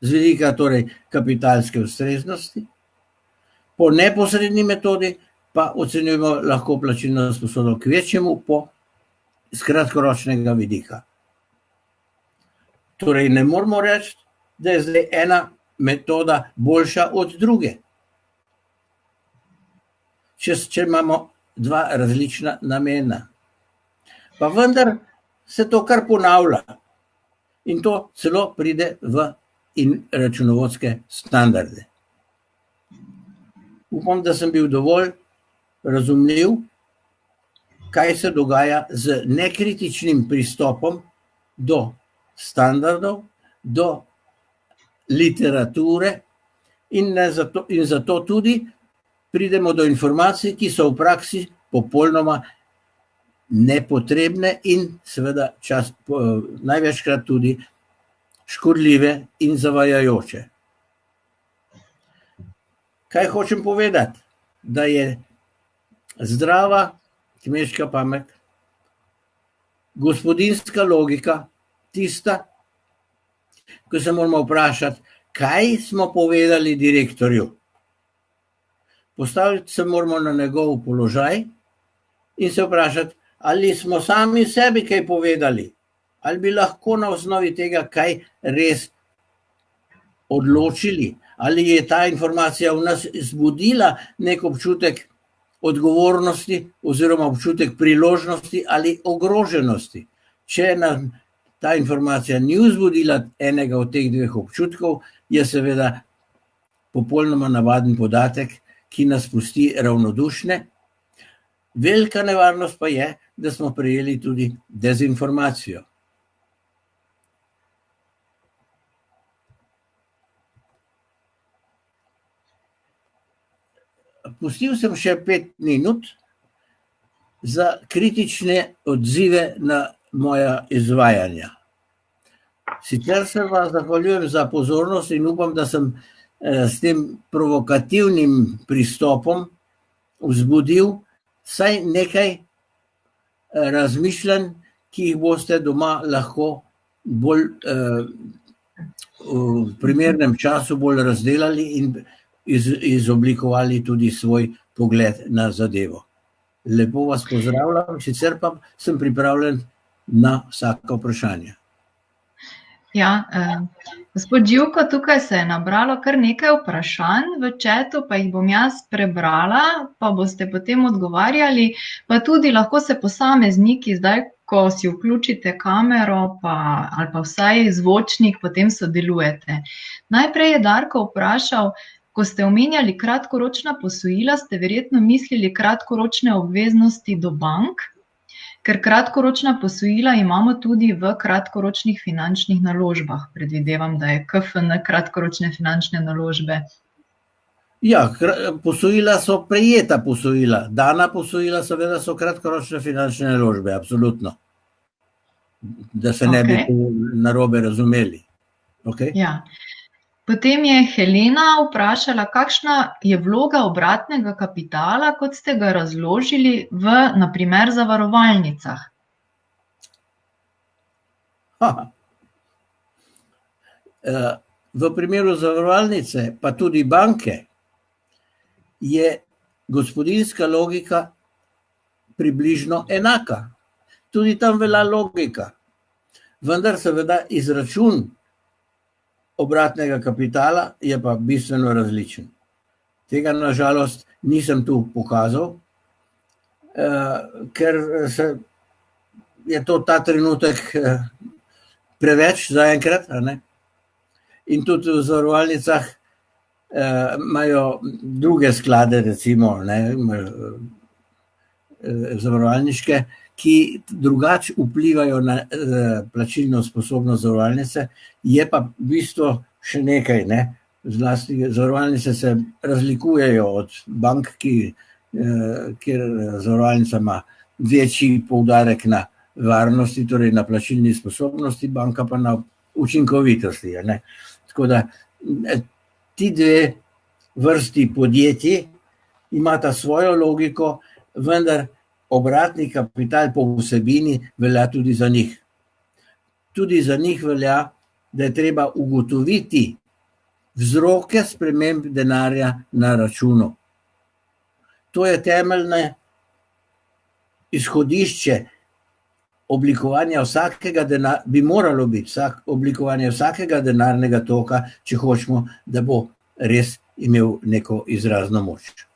z vidika torej kapitalske ustreznosti, po neposredni metodi pa ocenjujemo lahko plačilno sposobnost k večjemu z kratkoročnega vidika. Torej ne moramo reči, da je zdaj ena metoda boljša od druge. Če imamo dva različna namena. Pa vendar se to kar ponavlja in to celo pride v računovodske standarde. Upam, da sem bil dovolj razumljiv, kaj se dogaja z nekritičnim pristopom do standardov, do literature in zato tudi pridemo do informacij, ki so v praksi popolnoma nepotrebne in seveda največkrat tudi škodljive in zavajajoče. Kaj hočem povedati? Da je zdrava kmečka pamet, gospodinjska logika tista, ko se moramo vprašati, kaj smo povedali direktorju. Postaviti se moramo na njegov položaj in se vprašati, ali smo sami sebi kaj povedali, ali bi lahko na osnovi tega kaj res odločili, ali je ta informacija v nas zbudila nek občutek odgovornosti oziroma občutek priložnosti ali ogroženosti. Če nam ta informacija ni vzbudila enega od teh dveh občutkov, je seveda popolnoma navaden podatek, ki nas pusti ravnodušne. Velika nevarnost pa je, da smo prejeli tudi dezinformacijo. Pustil sem še 5 minut za kritične odzive na moja izvajanja. Sicer se vam zahvaljujem za pozornost in upam, da sem s tem provokativnim pristopom vzbudil vsaj nekaj razmišljanj, ki jih boste doma lahko bolj v primernem času bolj razdelali in izoblikovali tudi svoj pogled na zadevo. Lepo vas pozdravljam, sicer pa sem pripravljen na vsaka vprašanja. Ja, gospod Živko, tukaj se je nabralo kar nekaj vprašanj v čatu, pa jih bom jaz prebrala, pa boste potem odgovarjali, pa tudi lahko se posamezniki zdaj, ko si vključite kamero ali pa vsaj zvočnik, potem sodelujete. Najprej je Darko vprašal, ko ste omenjali kratkoročna posojila, ste verjetno mislili kratkoročne obveznosti do bank, ker kratkoročna posojila imamo tudi v kratkoročnih finančnih naložbah. Predvidevam, da je KFN kratkoročne finančne naložbe. Ja, posojila so prejeta posojila. Dana posojila seveda so kratkoročne finančne naložbe, absolutno. Da se ne bi narobe razumeli. Okay? Ja. Potem je Helena vprašala, kakšna je vloga obratnega kapitala, kot ste ga razložili v, na primer, zavarovalnicah. V primeru zavarovalnice, pa tudi banke, je gospodinjska logika približno enaka. Tudi tam velja logika. Vendar seveda izračun obratnega kapitala je pa bistveno različen. Tega nažalost nisem tu pokazal, ker je to ta trenutek preveč zaenkrat, in tudi v zavarovalnicah imajo druge sklade, recimo, zavarovalniške, ki drugače vplivajo na plačilno sposobnost zavarovalnice, je pa v bistvu še nekaj, Zlasti zavarovalnice se razlikujejo od bank, kjer zavarovalnica ima večji poudarek na varnosti, torej na plačilni sposobnosti, banka pa na učinkovitosti. Tako da ti dve vrsti podjetij imata svojo logiko, vendar obratni kapital po vsebini velja tudi za njih. Tudi za njih velja, da je treba ugotoviti vzroke sprememb denarja na računu. To je temeljne izhodišče oblikovanja vsakega bi moralo biti oblikovanje vsakega denarnega toka, če hočemo, da bo res imel neko izrazno moč.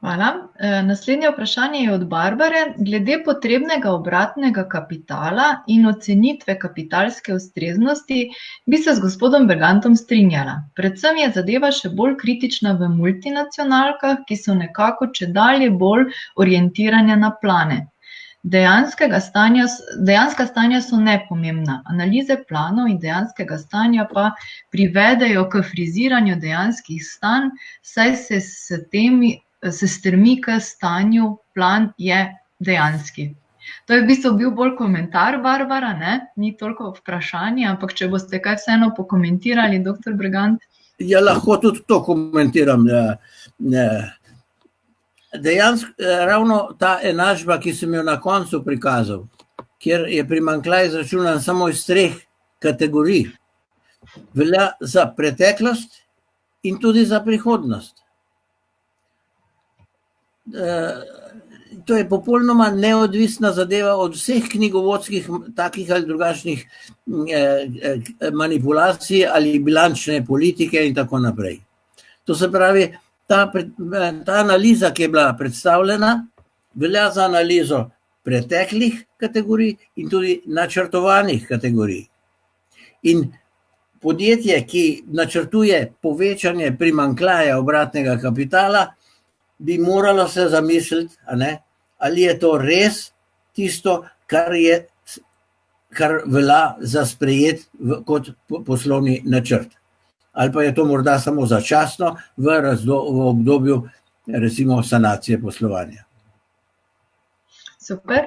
Hvala. Naslednje vprašanje je od Barbare. Glede potrebnega obratnega kapitala in ocenitve kapitalske ustreznosti bi se z gospodom Bergantom strinjala. Predvsem je zadeva še bolj kritična v multinacionalkah, ki so nekako čedalje bolj orientirane na plane. Dejanska stanja so nepomembna. Analize planov in dejanskega stanja pa privedejo k friziranju dejanskih stanj, saj se stremi k stanju, plan je dejanski. To je v bistvu bil bolj komentar, Barbara, ni toliko vprašanje, ampak če boste kaj vseeno pokomentirali, dr. Bergant. Ja, lahko tudi to komentiram. Dejansko, ravno ta enačba, ki sem jo na koncu prikazal, kjer je primanjkljaj izračunan samo iz 3 kategorij, velja za preteklost in tudi za prihodnost. To je popolnoma neodvisna zadeva od vseh knjigovodskih takih ali drugačnih manipulacij ali bilančne politike in tako naprej. To se pravi, ta analiza, ki je bila predstavljena, velja za analizo preteklih kategorij in tudi načrtovanih kategorij. In podjetje, ki načrtuje povečanje primanjkljaja obratnega kapitala, bi moralo se zamisliti, ali je to res tisto, kar velja za sprejet kot poslovni načrt. Ali pa je to morda samo začasno v obdobju, recimo, sanacije poslovanja. Super.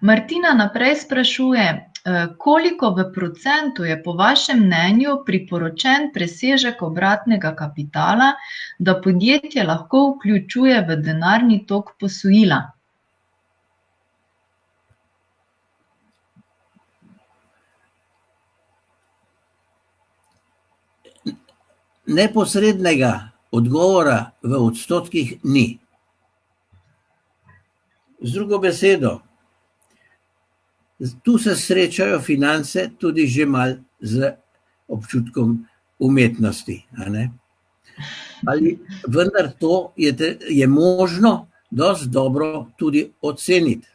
Martina naprej sprašuje, koliko v procentu je po vašem mnenju priporočen presežek obratnega kapitala, da podjetje lahko vključuje v denarni tok posojila? Neposrednega odgovora v odstotkih ni. Z drugo besedo, tu se srečajo finance tudi že malo z občutkom umetnosti. Vendar to je možno dosti dobro tudi oceniti.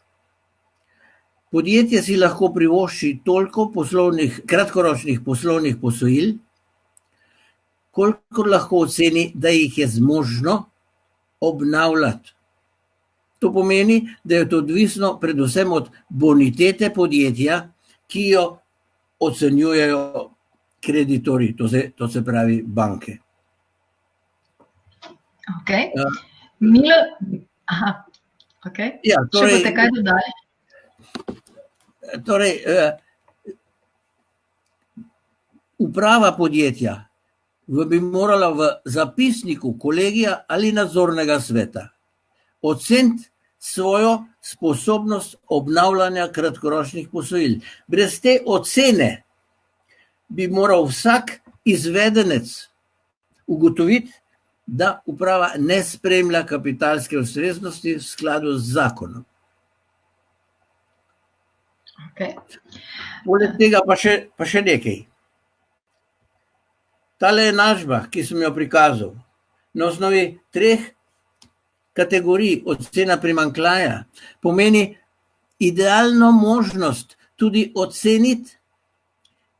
Podjetje si lahko privošči toliko kratkoročnih poslovnih posojil, kolikor lahko oceni, da jih je zmožno obnavljati. To pomeni, da je to odvisno predvsem od bonitete podjetja, ki jo ocenjujejo kreditorji, to se pravi banke. Ok. Milo, ok. Ja, še boste kaj dodali? Torej, uprava podjetja bi morala v zapisniku kolegija ali nadzornega sveta oceniti svojo sposobnost obnavljanja kratkoročnih posojil. Brez te ocene bi moral vsak izvedenec ugotoviti, da uprava ne spremlja kapitalske ustreznosti v skladu z zakonom. Okay. Poleg tega pa še nekaj. Tale enačba, ki sem jo prikazal, na osnovi 3 kategorij ocena primanjkljaja, pomeni idealno možnost tudi oceniti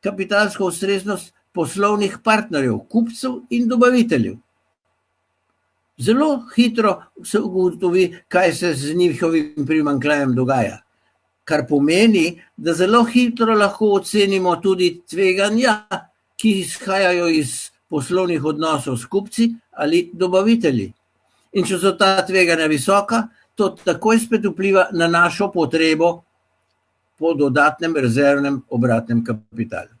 kapitalsko ustreznost poslovnih partnerjev, kupcev in dobaviteljev. Zelo hitro se ugotovi, kaj se z njihovim primanjkljajem dogaja, kar pomeni, da zelo hitro lahko ocenimo tudi tveganja, ki izhajajo iz poslovnih odnosov s kupci ali dobavitelji. In če so ta tveganja visoka, to takoj spet vpliva na našo potrebo po dodatnem rezervnem obratnem kapitalu.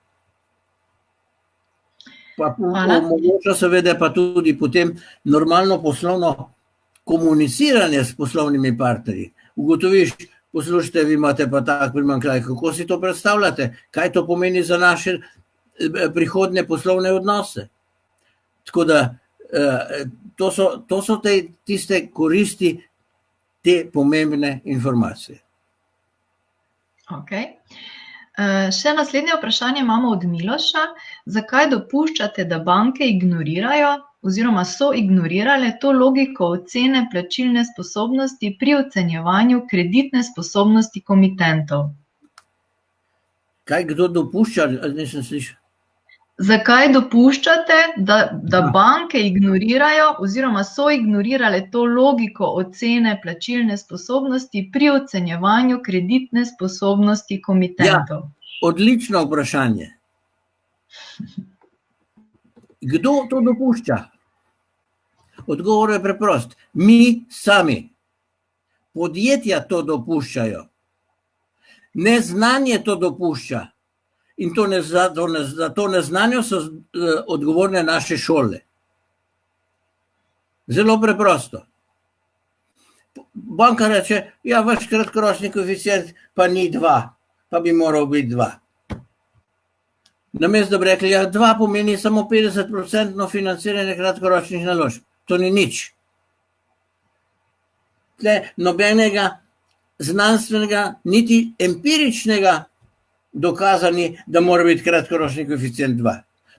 Pa omogoča seveda pa tudi potem normalno poslovno komuniciranje s poslovnimi partnerji. Ugotoviš, poslušajte, vi imate pa tak primanjkljaj, kako si to predstavljate? Kaj to pomeni za naše prihodnje poslovne odnose? Tako da to so tiste koristi te pomembne informacije. Okay. Še naslednje vprašanje imamo od Miloša. Zakaj dopuščate, da banke ignorirajo oziroma so ignorirale to logiko ocene plačilne sposobnosti pri ocenjevanju kreditne sposobnosti komitentov? Kaj kdo dopušča? Nisem slišal. Zakaj dopuščate, da banke ignorirajo oziroma so ignorirale to logiko ocene plačilne sposobnosti pri ocenjevanju kreditne sposobnosti komitentov? Ja, odlično vprašanje. Kdo to dopušča? Odgovor je preprost. Mi sami. Podjetja to dopuščajo. Neznanje to dopušča. In za to neznanje so odgovorne naše šole. Zelo preprosto. Banka reče, ja, vaš kratkoročni koeficient pa ni 2, pa bi moral biti 2. Namesto da bi rekli, ja, 2 pomeni samo 50% financiranje kratkoročnih naložb. To ni nič. Tle nobenega znanstvenega, niti empiričnega dokazani, da mora biti kratkoročni koeficient 2.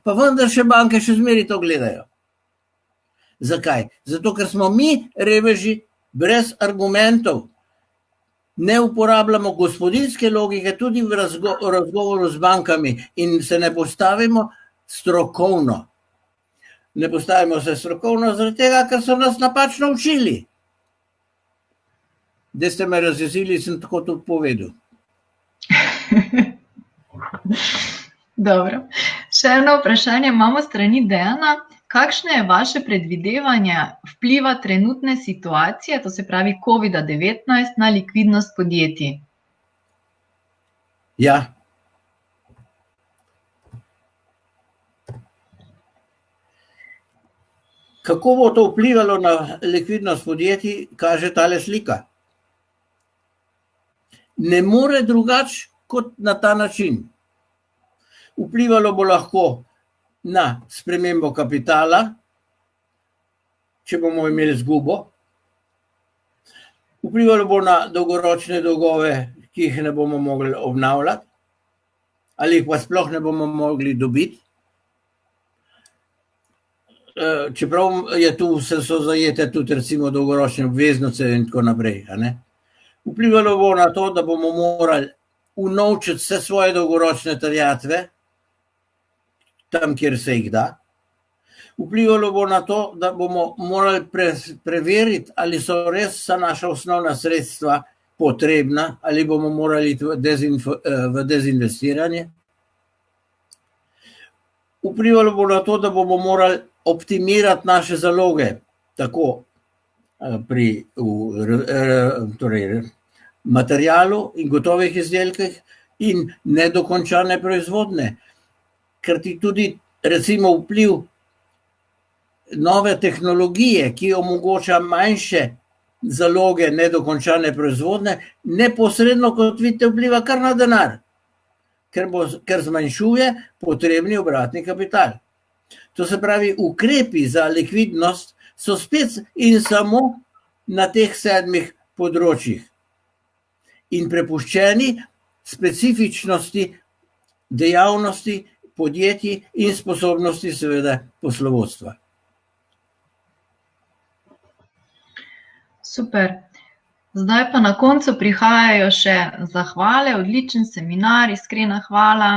Pa vendar še banke še zmeri to gledajo. Zakaj? Zato, ker smo mi reveži brez argumentov. Ne uporabljamo gospodinjske logike tudi v razgovoru z bankami in se ne postavimo strokovno. Ne postavimo se strokovno zaradi tega, ker so nas napačno učili. Da ste me razjezili, sem tako tudi povedal. Dobro. Še eno vprašanje imamo strani Dejana. Kakšno je vaše predvidevanje vpliva trenutne situacije, to se pravi COVID-19, na likvidnost podjetij? Ja. Kako bo to vplivalo na likvidnost podjetij, kaže tale slika. Ne more drugače kot na ta način. Vplivalo bo lahko na spremembo kapitala, če bomo imeli izgubo. Vplivalo bo na dolgoročne dolgove, ki jih ne bomo mogli obnavljati, ali jih pa sploh ne bomo mogli dobiti. Čeprav je tu so zajete tudi recimo dolgoročne obveznice in tako naprej. Vplivalo bo na to, da bomo morali unovčiti vse svoje dolgoročne terjatve, tam, kjer se jih da. Vplivalo bo na to, da bomo morali preveriti, ali so res vsa naša osnovna sredstva potrebna, ali bomo morali v dezinvestiranje. Vplivalo bo na to, da bomo morali optimirati naše zaloge, tako pri materialu in gotovih izdelkih in nedokončane proizvodne. Ker ti tudi recimo vpliv nove tehnologije, ki omogoča manjše zaloge nedokončane proizvodne, neposredno, kot vidite, vpliva kar na denar, ker zmanjšuje potrebni obratni kapital. To se pravi, ukrepi za likvidnost so spet in samo na teh 7 področjih in prepuščeni specifičnosti dejavnosti, podjetij in sposobnosti seveda poslovodstva. Super. Zdaj pa na koncu prihajajo še zahvale, odličen seminar, iskrena hvala,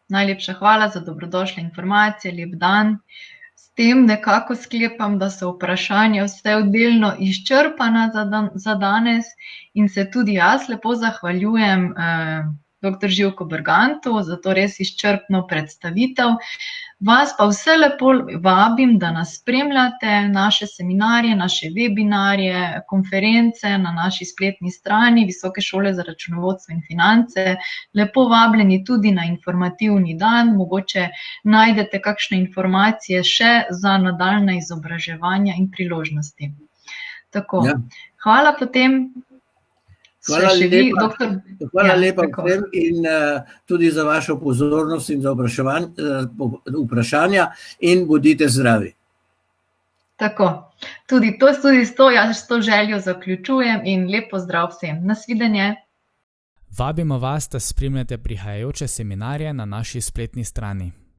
najlepša hvala za dobrodošle informacije, lep dan. S tem nekako sklepam, da so vprašanja vse delno izčrpana za danes in se tudi jaz lepo zahvaljujem dr. Živku Bergantu za to res izčrpno predstavitev. Vas pa vse lepo vabim, da nas spremljate, naše seminarje, naše webinarje, konference na naši spletni strani Visoke šole za računovodstvo in finance. Lepo vabljeni tudi na informativni dan, mogoče najdete kakšne informacije še za nadaljnja izobraževanja in priložnosti. Tako, Ja. hvala potem. Hvala Se še vi, lepa. doktor? Hvala Ja, lepa tako. vsem in tudi za vašo pozornost in za vprašanja in bodite zdravi. Tako, tudi s to jaz to željo zaključujem in lep pozdrav vsem. Nasvidenje. Vabimo vas, da spremljate prihajajoče seminarje na naši spletni strani.